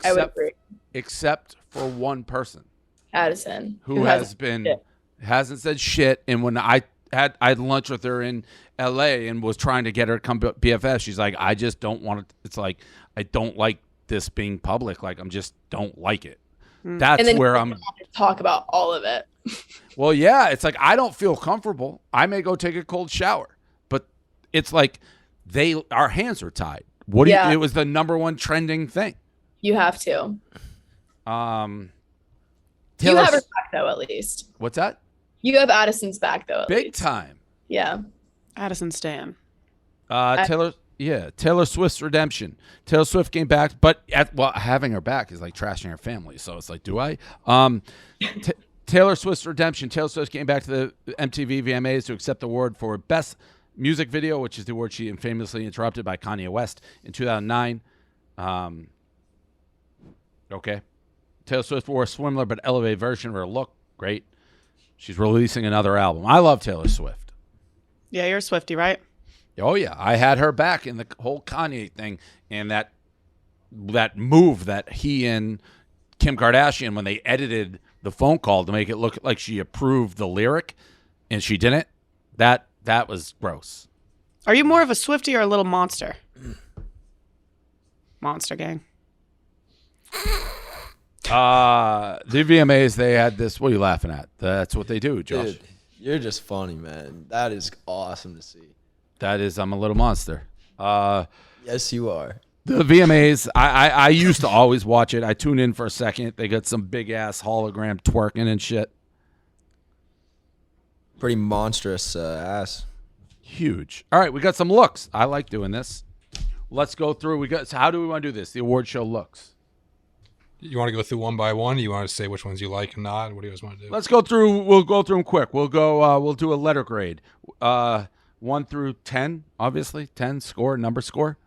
I would agree. Except for one person. Addison. Who hasn't said shit. And when I had lunch with her in LA and was trying to get her to come to BFF, she's like, I just don't want it. It's like, I don't like this being public. Like, don't like it. That's where I'm talk about all of it. Well, yeah, it's like, I don't feel comfortable. I may go take a cold shower, but it's like our hands are tied. It was the number one trending thing. You have to. You have her back though, at least. What's that? You have Addison's back though, at Big least. time. Yeah. Addison Stan. Taylor Swift's redemption. Taylor Swift came back, but having her back is like trashing her family. So it's like, do I? Taylor Swift's redemption. Taylor Swift came back to the MTV VMAs to accept the award for Best Music Video, which is the award she famously interrupted by Kanye West in 2009. Okay. Taylor Swift wore a similar but elevated version of her look. Great. She's releasing another album. I love Taylor Swift. Yeah, you're a Swiftie, right? Oh, yeah. I had her back in the whole Kanye thing and that move that he and Kim Kardashian, when they edited the phone call to make it look like she approved the lyric and she didn't, that was gross. Are you more of a Swiftie or a little monster? Monster gang. The VMAs, they had this. What are you laughing at? That's what they do, Josh. Dude, you're just funny, man. That is awesome to see. That is, I'm a little monster. Yes, you are. The VMAs, I used to always watch it. I tune in for a second. They got some big ass hologram twerking and shit. Pretty monstrous ass. Huge. All right, we got some looks. I like doing this. Let's go through. So how do we want to do this? The award show looks. You want to go through one by one? Or you want to say which ones you like and not? What do you guys want to do? Let's go through. We'll go through them quick. We'll go. We'll do a letter grade. 1 through 10, obviously. 10 score, number score.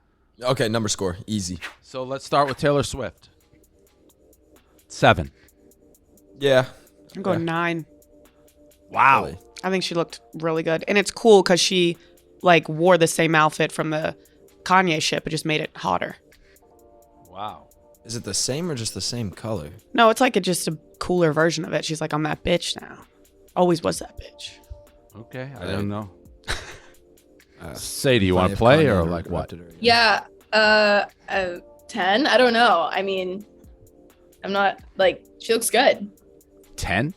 Okay, number score. Easy. So let's start with Taylor Swift. 7. Yeah. I'm going 9. Wow. Really? I think she looked really good. And it's cool because she like wore the same outfit from the Kanye shit, but just made it hotter. Wow. Is it the same or just the same color? No, it's like just a cooler version of it. She's like, I'm that bitch now. Always was that bitch. Okay, I don't know. Say, do you want to play or like what? Yeah, 10. I don't know. I mean, I'm not like, she looks good. 10?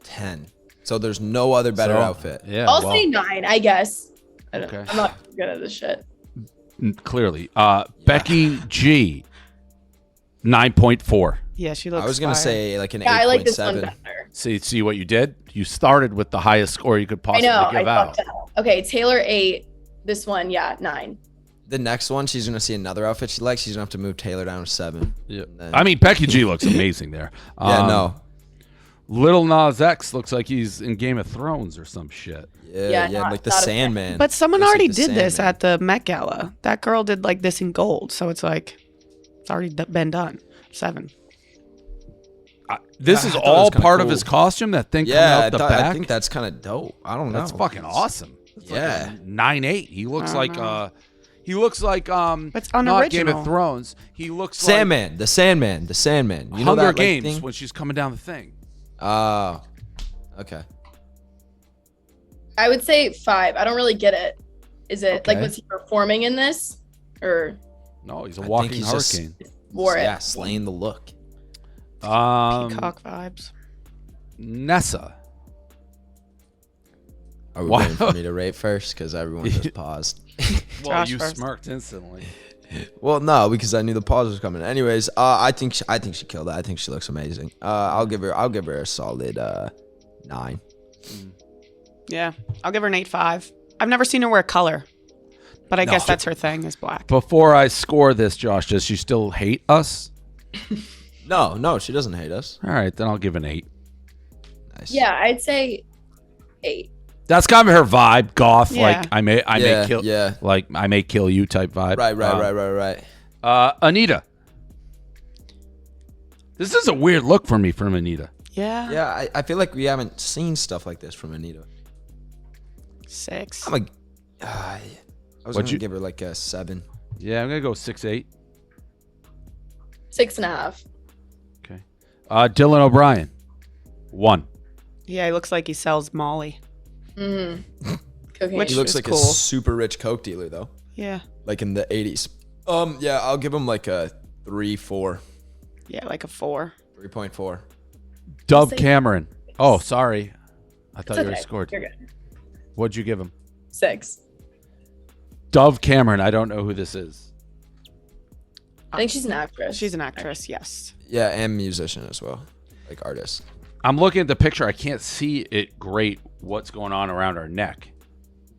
10. So there's no other better outfit. Yeah. I'll say 9, I guess. Okay. I'm not good at this shit. Clearly. Becky G. 9.4. Yeah, she looks I was going to fire. say like an 8.7. I like this one better. See what you did? You started with the highest score you could possibly give out. Okay, Taylor 8. This one, 9. The next one, she's going to see another outfit she likes. She's going to have to move Taylor down to 7. Yeah. Then... I mean, Becky G looks amazing there. Yeah, no. Lil Nas X looks like he's in Game of Thrones or some shit. Yeah, like the Sandman. But someone already did this at the Met Gala. That girl did like this in gold. So it's like, it's already been done. 7. This is all part of his costume, that thing coming out the back? I think that's kind of dope. I don't know. That's fucking awesome. Yeah. 9'8". He looks like It's not unoriginal. Game of Thrones. He looks Sandman, like the Sandman. You know Hunger that, like, Games thing? when she's coming down the thing. Oh, okay. I would say 5. I don't really get it. Is it like Okay. was he performing in this or No, he's a I walking think he's just- hurricane. wore it? Yeah, slaying the look. Peacock vibes. Nessa. Are we Why- waiting for me to rate first? Because everyone just paused. Well, Josh you first. smirked instantly. Well, no, because I knew the pause was coming. Anyways, I think she killed it. I think she looks amazing. I'll give her a solid 9. Yeah, I'll give her an 8.5. I've never seen her wear color, but I No. guess that's her thing is black. Before I score this, Josh, does she still hate us? No, she doesn't hate us. All right, then I'll give an 8. Nice. Yeah, I'd say 8. That's kind of her vibe, goth. Yeah. Like I may kill. Yeah. Like I may kill you type vibe. Right. Anita. This is a weird look for me from Anita. Yeah. Yeah, I feel like we haven't seen stuff like this from Anita. 6. I was What'd gonna you- give her like a 7. Yeah, I'm gonna go 6-8. 6.5. Okay. Dylan O'Brien. 1. Yeah, he looks like he sells Molly. Mm-hmm. Cocaine. Which- He looks is like cool. a super rich coke dealer though, Yeah. like in the 80s. Yeah, I'll give him like a 3.4. Yeah, like a 4. 3.4. Dove Say- Cameron. Oh, sorry. I thought It's you already okay. scored. You're good. What'd you give him? 6. Dove Cameron. I don't know who this is. I think she's an actress. She's an actress, yes. Yeah, and musician as well, like artist. I'm looking at the picture. I can't see it great. What's going on around her neck?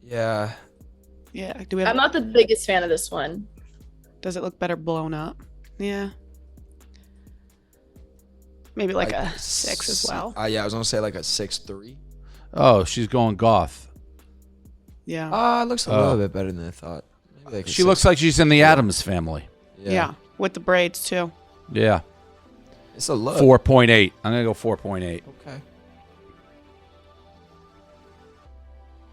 Yeah. Yeah. Do we have I'm not the biggest fan of this one. Does it look better blown up? Yeah. Maybe like a 6 as well. Yeah, I was gonna say like a 6.3. Oh, she's going goth. Yeah. It looks a little bit better than I thought. Maybe like a She looks like she's in the Addams family. Yeah. With the braids too. Yeah. It's a look. 4.8. I'm gonna go 4.8. Okay.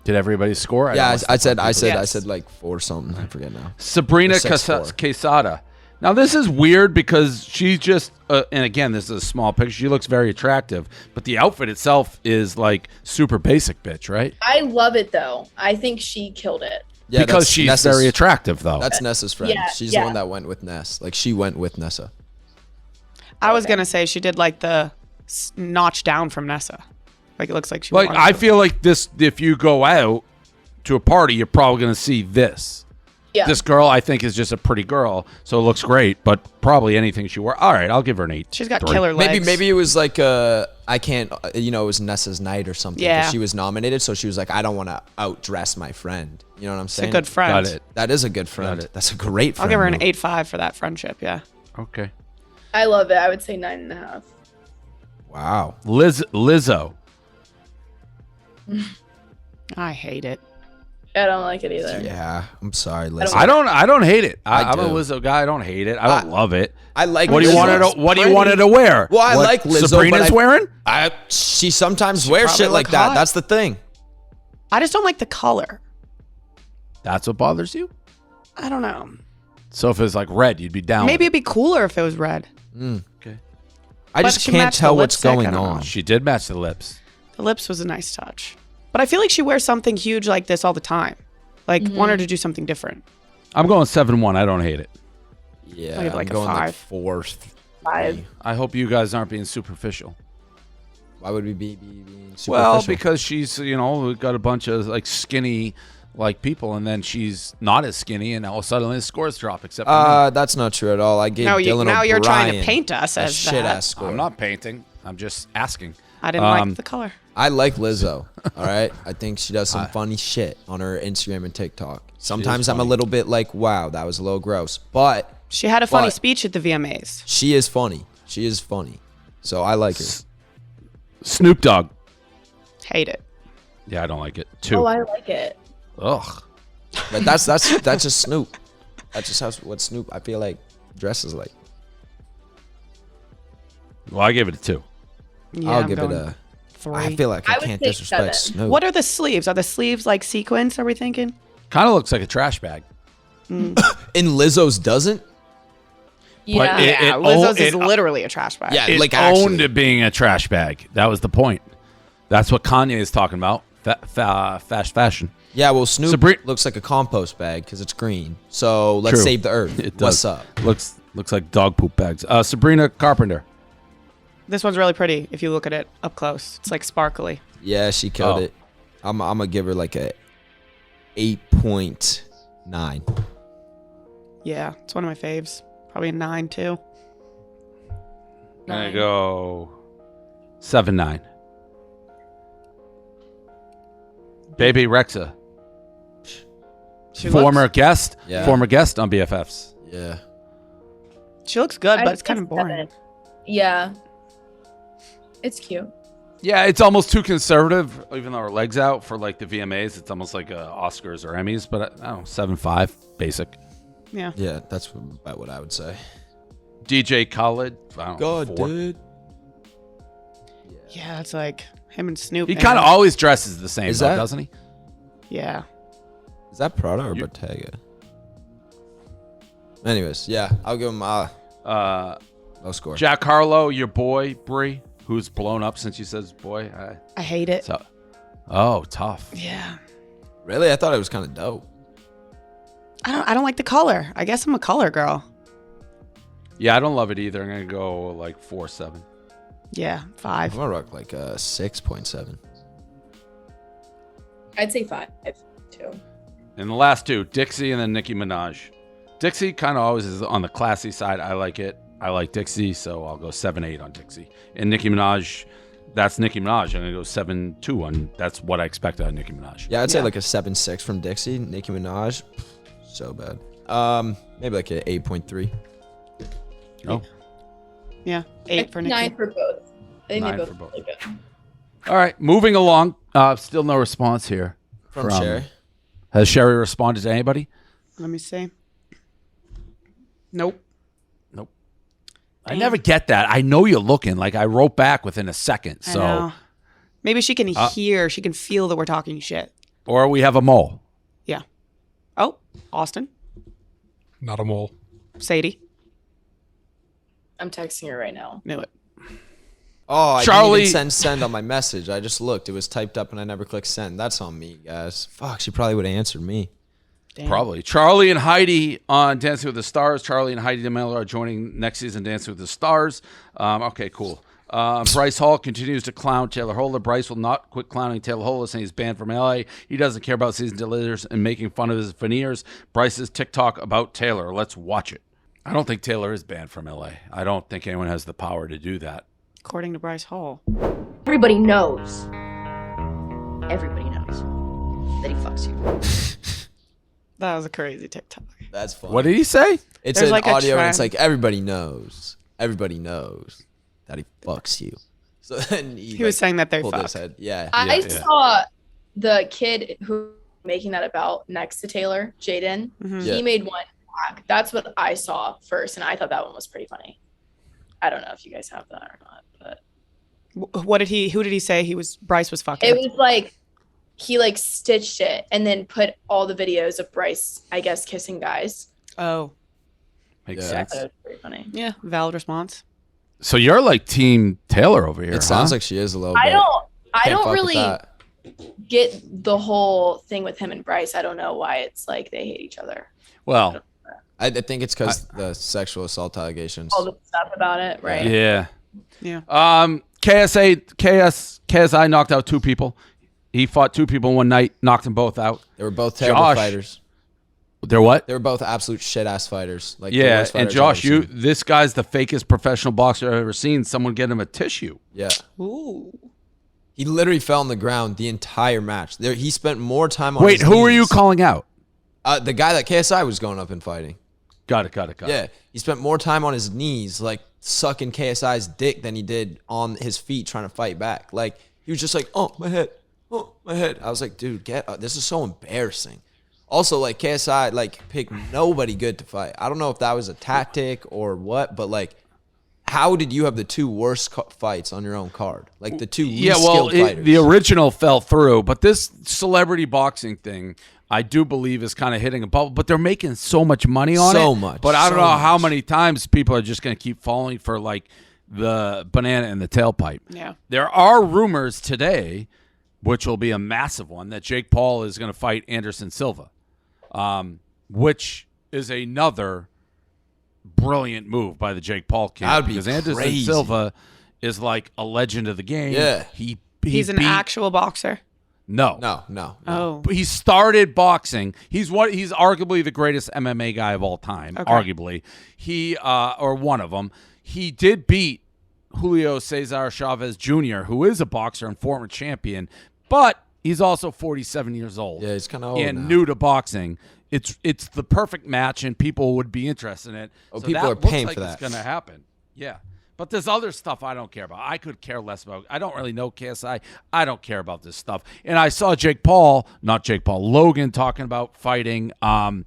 Did everybody score? Yeah, I said Yes. like 4 something. I forget now. Sabrina Or 6.4. Quesada. Now this is weird because she's just, and again, this is a small picture. She looks very attractive, but the outfit itself is like super basic, bitch, right? I love it though. I think she killed it. Yeah, because that's she's Nessa's- very attractive, though. That's Nessa's friend. Yeah, She's the yeah. one that went with Ness. Like she went with Nessa. I was gonna say she did like the notch down from Nessa. Like it looks like she. Like wanted I to. feel like this. If you go out to a party, you're probably gonna see this. Yeah. This girl, I think, is just a pretty girl, so it looks great. But probably anything she wore. All right, I'll give her an 8. She's got 3. killer legs. Maybe it was like I can't. It was Nessa's night or something. 'cause Yeah. She was nominated, so she was like, I don't want to outdress my friend. You know what I'm It's a saying? good friend. Got it. That is a good friend. Got it. That's a great friend. I'll give her an though. 8.5 for that friendship. Yeah. Okay. I love it. I would say 9.5. Wow. Lizzo. I hate it. I don't like it either. Yeah. I'm sorry, Liz. I don't hate it. I'm a do. Lizzo guy. I don't hate it. I don't love it. I like. What do you Lizzo. want her to? What do you want her to wear? Well, I What like Lizzo, Sabrina's but wearing. She sometimes wears probably shit like look that. hot. That's the thing. I just don't like the color. That's what bothers you. I don't know. So if it's like red, you'd be down. Maybe with it'd be cooler if it was red. Okay. I But just she can't matched tell the what's lipstick, I going don't know. on. She did match the lips. The lips was a nice touch. But I feel like she wears something huge like this all the time. Like, want her to do something different. I'm going 7-1. I don't hate it. Yeah, I'll give I'm like a going like 5. 4. 5. I hope you guys aren't being superficial. Why would we be being superficial? Well, because she's, we've got a bunch of like skinny like people, and then she's not as skinny, and all of a sudden the scores drop. Except for me. That's not true at all. I gave No, Dylan now you're trying to O'Brien paint us a as shit that. ass score. I'm not painting. I'm just asking. I didn't like the color. I like Lizzo. All right, I think she does some funny shit on her Instagram and TikTok. Sometimes I'm a funny. little bit like, wow, that was a little gross, but She had a funny But- speech at the VMAs. she is funny. She is funny, so I like her. Snoop Dogg. Hate it. Yeah, I don't like it. 2. Oh, I like it. Ugh. But that's just Snoop. That's just what Snoop I feel like dresses like. Well, I gave it a 2. Yeah, I'll I'm give it going a 3. I feel like I would can't say disrespect 7. Snoop. What are the sleeves? Are the sleeves like sequins? Are we thinking? Kind of looks like a trash bag. In Lizzo's doesn't? Yeah. Yeah, Lizzo's is literally a trash bag. Yeah, It like owned actually. it being a trash bag. That was the point. That's what Kanye is talking about. Fast fashion. Yeah, well, Snoop Sabri- looks like a compost bag because it's green. So let's True. save the earth. It does. What's up? Looks like dog poop bags. Sabrina Carpenter. This one's really pretty if you look at it up close. It's like sparkly. Yeah, she killed Oh. it. I'm gonna give her like a 8.9. Yeah, it's one of my faves. Probably a 9 too. There you go. 7-9. Baby Rexa. She Former guest. Yeah. Former guest on BFFs. Yeah. She looks good, I'd but it's say kind of boring. 7. Yeah. It's cute. Yeah, it's almost too conservative, even though her leg's out for like the VMAs. It's almost like Oscars or Emmys, but I don't know, 7.5, basic. Yeah. Yeah, that's about what I would say. DJ Khaled. I don't know, 4. dude. Yeah, it's like him and Snoop. He man. kind of always dresses the same, Is though, that- doesn't he? Yeah. Is that Prada or Bottega? Anyways, yeah, I'll give him low score. Jack Harlow, your boy, Brie, who's blown up since you said boy. I hate it. Oh, tough. Yeah. Really? I thought it was kind of dope. I don't like the color. I guess I'm a color girl. Yeah, I don't love it either. I'm going to go like 4.7. Yeah, 5. I'm gonna rock like a 6.7. I'd say 5 too. And the last two, Dixie and then Nicki Minaj. Dixie kind of always is on the classy side. I like it. I like Dixie, so I'll go 7.8 on Dixie. And Nicki Minaj, that's Nicki Minaj. I'm going to go 7.2 on, that's what I expect out of Nicki Minaj. Yeah, I'd say like a 7.6 from Dixie. Nicki Minaj, so bad. Maybe like an 8.3. Oh. Yeah, 8 for Nicki. 9 for both. I think 9 they for both both. really good. All right, moving along. Still no response here. From Sheri. Has Sheri responded to anybody? Let me see. Nope. I never get that. I know you're looking. Like I wrote back within a second. I So, know. Maybe she can hear. She can feel that we're talking shit. or we have a mole. Yeah. Oh, Austin. Not a mole. Sadie. I'm texting her right now. Knew it. Oh, I didn't Charli- even send on my message. I just looked. It was typed up and I never clicked send. That's on me, guys. Fuck, she probably would have answered me. Damn. Probably. Charli and Heidi on Dancing with the Stars. Charli and Heidi D'Amelio are joining next season Dancing with the Stars. Okay, cool. Bryce Hall continues to clown Tayler Holder. Bryce will not quit clowning Tayler Holder, saying he's banned from LA. He doesn't care about season dealers and making fun of his veneers. Bryce's TikTok about Tayler. Let's watch it. I don't think Tayler is banned from LA. I don't think anyone has the power to do that. According to Bryce Hall. Everybody knows. Everybody knows that he fucks you. That was a crazy TikTok. That's funny. What did he say? It's There's an like a audio and it's trend. like everybody knows that he fucks you. So then He was saying that they pulled his fuck. head. Yeah. I yeah. saw the kid who making that about next to Taylor, Jaden. Yeah. He made one. That's what I saw first, and I thought that one was pretty funny. I don't know if you guys have that or not, but What did he? Who did he say Bryce was fucking? it was like he like stitched it and then put all the videos of Bryce, I guess, kissing guys. Oh, Makes Yeah. I sense. thought it was pretty funny. yeah. Valid response. So you're like Team Taylor over here. It sounds huh? like she is a little bit. I Can't don't fuck with really that. get the whole thing with him and Bryce. I don't know why it's like they hate each other. Well, I think it's because the sexual assault allegations. All the stuff about it, right? yeah. Yeah. KSI knocked out 2 people. He fought 2 people in one night, knocked them both out. They were both terrible Josh. fighters. They're what? They were both absolute shit ass fighters. Like the Yeah, worst and fighters Josh, I've ever seen. this guy's the fakest professional boxer I've ever seen. Someone get him a tissue. Yeah. Ooh. He literally fell on the ground the entire match. He spent more time on Wait, his who are you knees. calling out? The guy that KSI was going up and fighting. Got it. Yeah, he spent more time on his knees, like sucking KSI's dick, than he did on his feet trying to fight back. Like he was just like, "Oh my head, oh my head." I was like, "Dude, get up. This is so embarrassing." Also, like KSI, like picked nobody good to fight. I don't know if that was a tactic or what, but like, how did you have the two worst fights on your own card? Like the two least skilled fighters. The original fell through, but this celebrity boxing thing, I do believe, is kind of hitting a bubble. But they're making so much money on it. So much. But I don't know how many times people are just going to keep falling for like the banana in the tailpipe. Yeah. There are rumors today, which will be a massive one, that Jake Paul is going to fight Anderson Silva, which is another brilliant move by the Jake Paul camp. That would be because Anderson crazy. Silva is like a legend of the game. Yeah. He's an actual boxer. No. Oh. He started boxing. He's arguably the greatest MMA guy of all time. Okay. Arguably. He or one of them. He did beat Julio Cesar Chavez Jr., who is a boxer and former champion, but he's also 47 years old. Yeah, he's kind of old and now. new to boxing. It's the perfect match, and people would be interested in it. Oh, so people that are paying looks for like that. It's going to happen. Yeah. But there's other stuff I don't care about. I could care less about. I don't really know KSI. I don't care about this stuff. And I saw Logan talking about fighting Andrew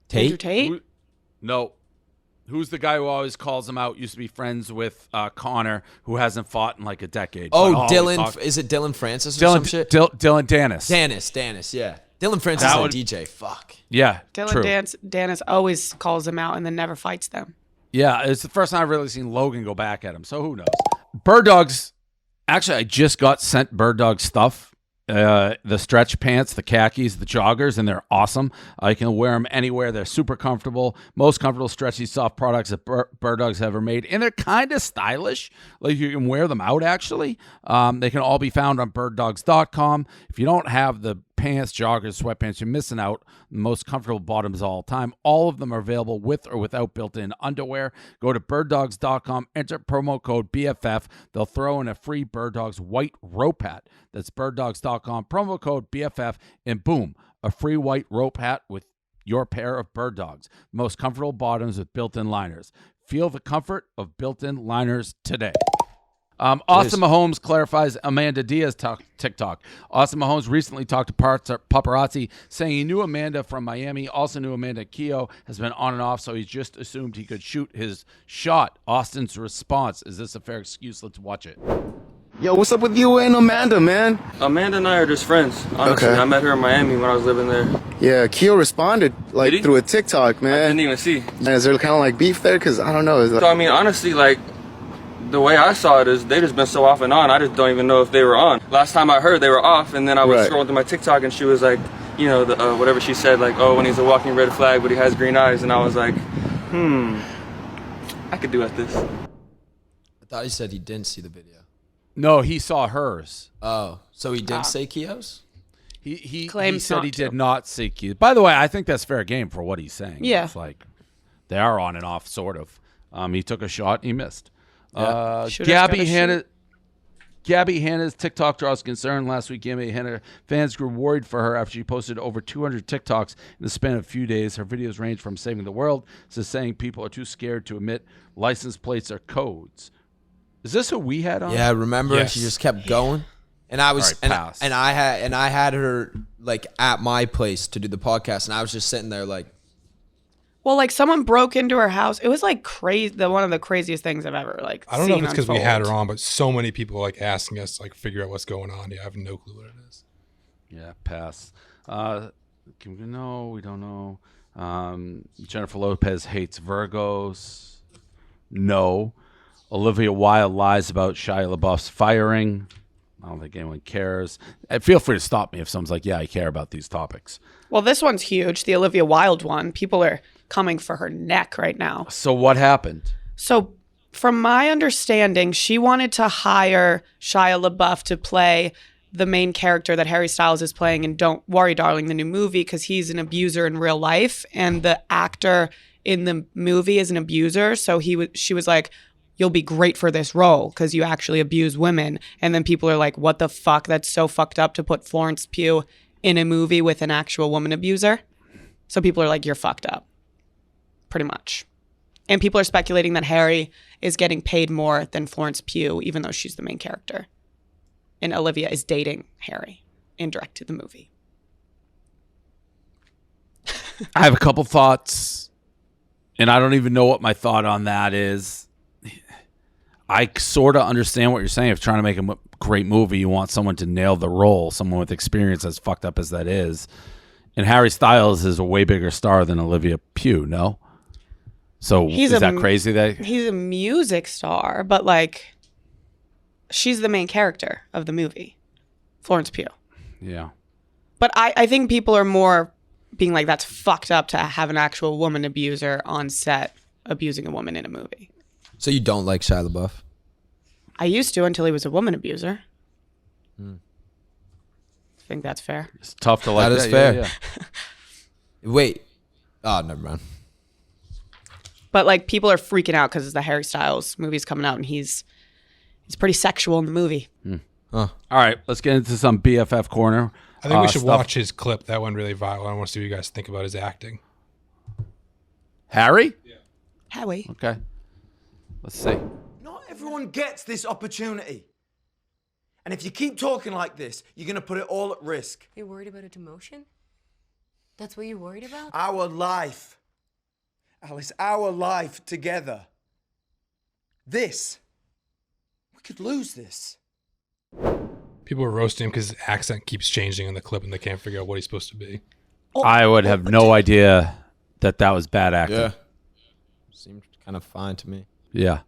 Tate? No. Who's the guy who always calls him out? Used to be friends with Connor, who hasn't fought in like a decade. Oh, Dylan. Is it Dylan Francis or some shit? Dylan Dennis. Dennis, yeah. Dylan Francis is a DJ. Fuck. Yeah, Dylan Dennis always calls them out and then never fights them. Yeah, it's the first time I've really seen Logan go back at him, so who knows? Bird Dogs. Actually, I just got sent Bird Dog stuff. The stretch pants, the khakis, the joggers, and they're awesome. You can wear them anywhere. They're super comfortable. Most comfortable, stretchy, soft products that Bird Dogs ever made. And they're kind of stylish. Like you can wear them out, actually. They can all be found on birddogs.com. If you don't have the pants, joggers, sweatpants, you're missing out. The most comfortable bottoms of all time. All of them are available with or without built-in underwear. Go to birddogs.com, enter promo code BFF. They'll throw in a free Bird Dogs white rope hat. That's birddogs.com, promo code BFF, and boom, a free white rope hat with your pair of Bird Dogs. Most comfortable bottoms with built-in liners. Feel the comfort of built-in liners today. Austin Mahones clarifies Amanda Diaz TikTok. Austin Mahones recently talked to paparazzi, saying he knew Amanda from Miami, also knew Amanda Keough, has been on and off, so he just assumed he could shoot his shot. Austin's response, is this a fair excuse? Let's watch it. Yo, what's up with you and Amanda, man? Amanda and I are just friends, honestly. Okay. I met her in Miami when I was living there. Yeah, Keough responded through a TikTok, man. I didn't even see. And is there kind of like beef there? Because I don't know. So, I mean, honestly, like, the way I saw it is they just been so off and on. I just don't even know if they were on. Last time I heard they were off, and then I was scrolling through my TikTok, and she was like, you know, whatever she said, like, oh, when he's a walking red flag, but he has green eyes. And I was like, I could do at this. I thought he said he didn't see the video. No, he saw hers. Oh, so he did say Keough's? He Claims said not he to. did not see Keough. By the way, I think that's fair game for what he's saying. Yeah. It's like they are on and off, sort of. He took a shot, he missed. Should've Gabbie got a Hanna's TikTok draws concern. Last week, Gabbie Hanna fans grew worried for her after she posted over 200 TikToks in the span of a few days. Her videos range from saving the world to saying people are too scared to admit license plates or codes. Is this who we had on? Yeah, remember? Yes. She just kept going. And I was All right, pass. and I had her like at my place to do the podcast, and I was just sitting there like, Well, like someone broke into her house. It was like crazy. One of the craziest things I've ever like. I don't know if seen it's because we unfold. had her on, but so many people like asking us to like figure out what's going on. Yeah, I have no clue what it is. Yeah, pass. No, we don't know. Jennifer Lopez hates Virgos. No. Olivia Wilde lies about Shia LaBeouf's firing. I don't think anyone cares. Feel free to stop me if someone's like, yeah, I care about these topics. Well, this one's huge. The Olivia Wilde one. People are coming for her neck right now. So what happened? So from my understanding, she wanted to hire Shia LaBeouf to play the main character that Harry Styles is playing in Don't Worry, Darling, the new movie, because he's an abuser in real life. And the actor in the movie is an abuser. So she was like, you'll be great for this role because you actually abuse women. And then people are like, what the fuck? That's so fucked up to put Florence Pugh in a movie with an actual woman abuser. So people are like, you're fucked up. Pretty much. And people are speculating that Harry is getting paid more than Florence Pugh, even though she's the main character. And Olivia is dating Harry and directed the movie. I have a couple thoughts. And I don't even know what my thought on that is. I sort of understand what you're saying. If trying to make a great movie, you want someone to nail the role, someone with experience, as fucked up as that is. And Harry Styles is a way bigger star than Olivia Pugh, no? So is that crazy? That he's a music star, but like, she's the main character of the movie, Florence Pugh. Yeah. But I think people are more being like, that's fucked up to have an actual woman abuser on set abusing a woman in a movie. So you don't like Shia LaBeouf? I used to until he was a woman abuser. I think that's fair. It's tough to like. That is fair. Yeah. Wait. Oh, never mind. But like, people are freaking out because the Harry Styles movie's coming out, and he's pretty sexual in the movie. All right, let's get into some BFF corner. I think we should watch his clip. That went really viral. I want to see what you guys think about his acting. Harry? Yeah. Harry. Okay. Let's see. Not everyone gets this opportunity. And if you keep talking like this, you're going to put it all at risk. You're worried about a demotion? That's what you're worried about? Our life. Alice, our life together. This. We could lose this. People are roasting him because his accent keeps changing in the clip and they can't figure out what he's supposed to be. I would have no idea that was bad acting. Yeah. Seemed kind of fine to me. Yeah.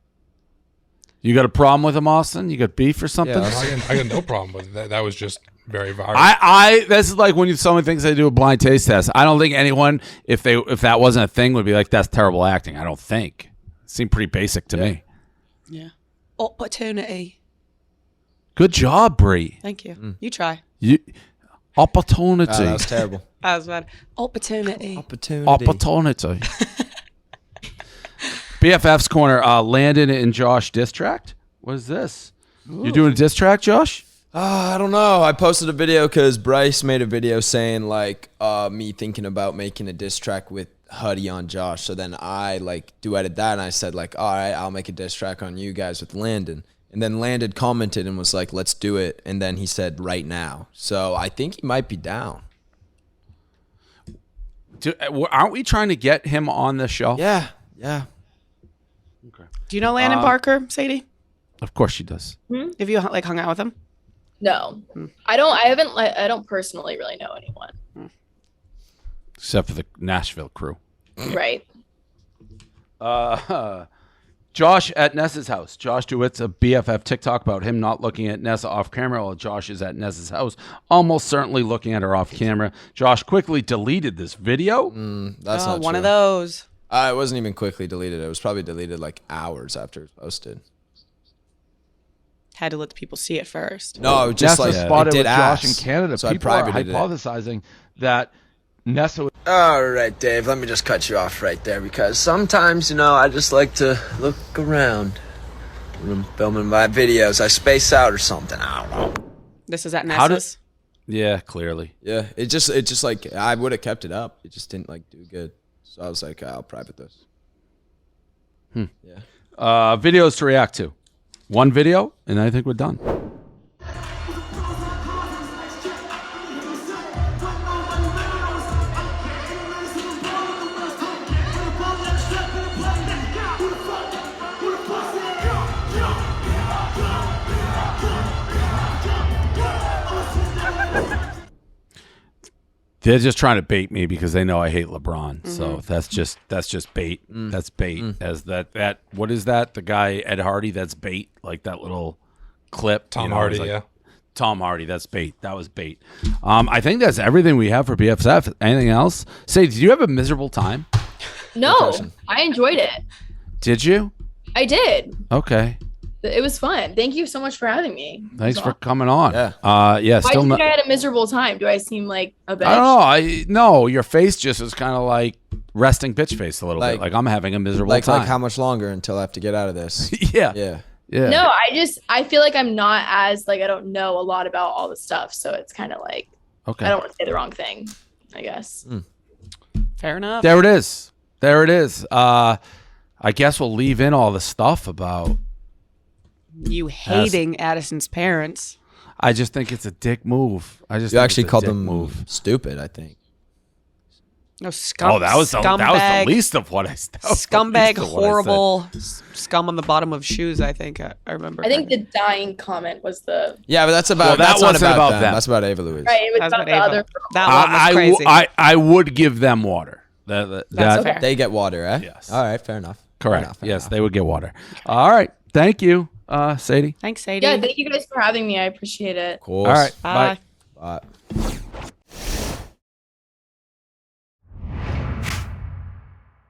You got a problem with him, Austin? You got beef or something? Yeah, I got no problem with it. That was just very viral. This is like when someone thinks they do a blind taste test. I don't think anyone, if that wasn't a thing, would be like, that's terrible acting. I don't think. It seemed pretty basic to me. Yeah. Opportunity. Good job, Brie. Thank you. You try. Opportunity. That was terrible. That was bad. Opportunity. Opportunity. BFF's corner. Landon and Josh diss tracked. What is this? You're doing a diss track, Josh? I don't know. I posted a video because Bryce made a video saying like me thinking about making a diss track with Huddy on Josh. So then I like duetted that and I said like, all right, I'll make a diss track on you guys with Landon. And then Landon commented and was like, let's do it. And then he said right now. So I think he might be down. Aren't we trying to get him on the show? Yeah. Okay. Do you know Landon Parker, Sadie? Of course she does. Have you like hung out with him? No, I don't personally really know anyone. Except for the Nashville crew. Right. Josh at Nessa's house. Josh DeWitt's a BFF TikTok about him not looking at Nessa off camera while Josh is at Nessa's house, almost certainly looking at her off camera. Josh quickly deleted this video. That's not one true. of those. It wasn't even quickly deleted. It was probably deleted like hours after it was posted. Had to let the people see it first. No, just Nessa like spotted it did with Josh in ask, Canada. so People I are privated it. hypothesizing that Nessa. All right, Dave, let me just cut you off right there because sometimes, I just like to look around when I'm filming my videos. I space out or something. I don't know. This is at Nessa's? Yeah, clearly. Yeah, it just like I would have kept it up. It just didn't like do good. So I was like, I'll private this. Yeah. Videos to react to. One video, and I think we're done. They're just trying to bait me because they know I hate LeBron. So that's just bait. That's bait. As that what is that? The guy Ed Hardy. That's bait. Like that little clip. Tom Hardy. like, Yeah. Tom Hardy. That's bait. That was bait. I think that's everything we have for BFF. Anything else? Say, did you have a miserable time? No, I enjoyed it. Did you? I did. Okay. It was fun. Thank you so much for having me. Thanks for coming on. Yeah. Why do Still you not. think I had a miserable time? Do I seem like a bitch? I don't know. No, your face just was kind of like resting bitch face a little bit. Like I'm having a miserable time. Like how much longer until I have to get out of this? Yeah. No, I feel like I'm not as like I don't know a lot about all the stuff, so it's kind of like Okay. I don't want to say the wrong thing, I guess. Fair enough. There it is. I guess we'll leave in all the stuff about you hating Addison's parents. I just think it's a dick move. You actually called them stupid, I think. No scum. Oh, that was the least of what I. Scumbag, horrible scum on the bottom of shoes. I think I remember. I think the dying comment was the. Yeah, but that's about. Well, that's not wasn't about them. them. That's about Ava Louise. Right, it was about the other. That one was crazy. I would give them water. That's fair. They get water, eh? Yes. All right, fair enough. Correct. Yes, they would get water. All right. Thank you, Sadie. Thanks, Sadie. Yeah, thank you guys for having me. I appreciate it. Cool. All right. Bye. Bye.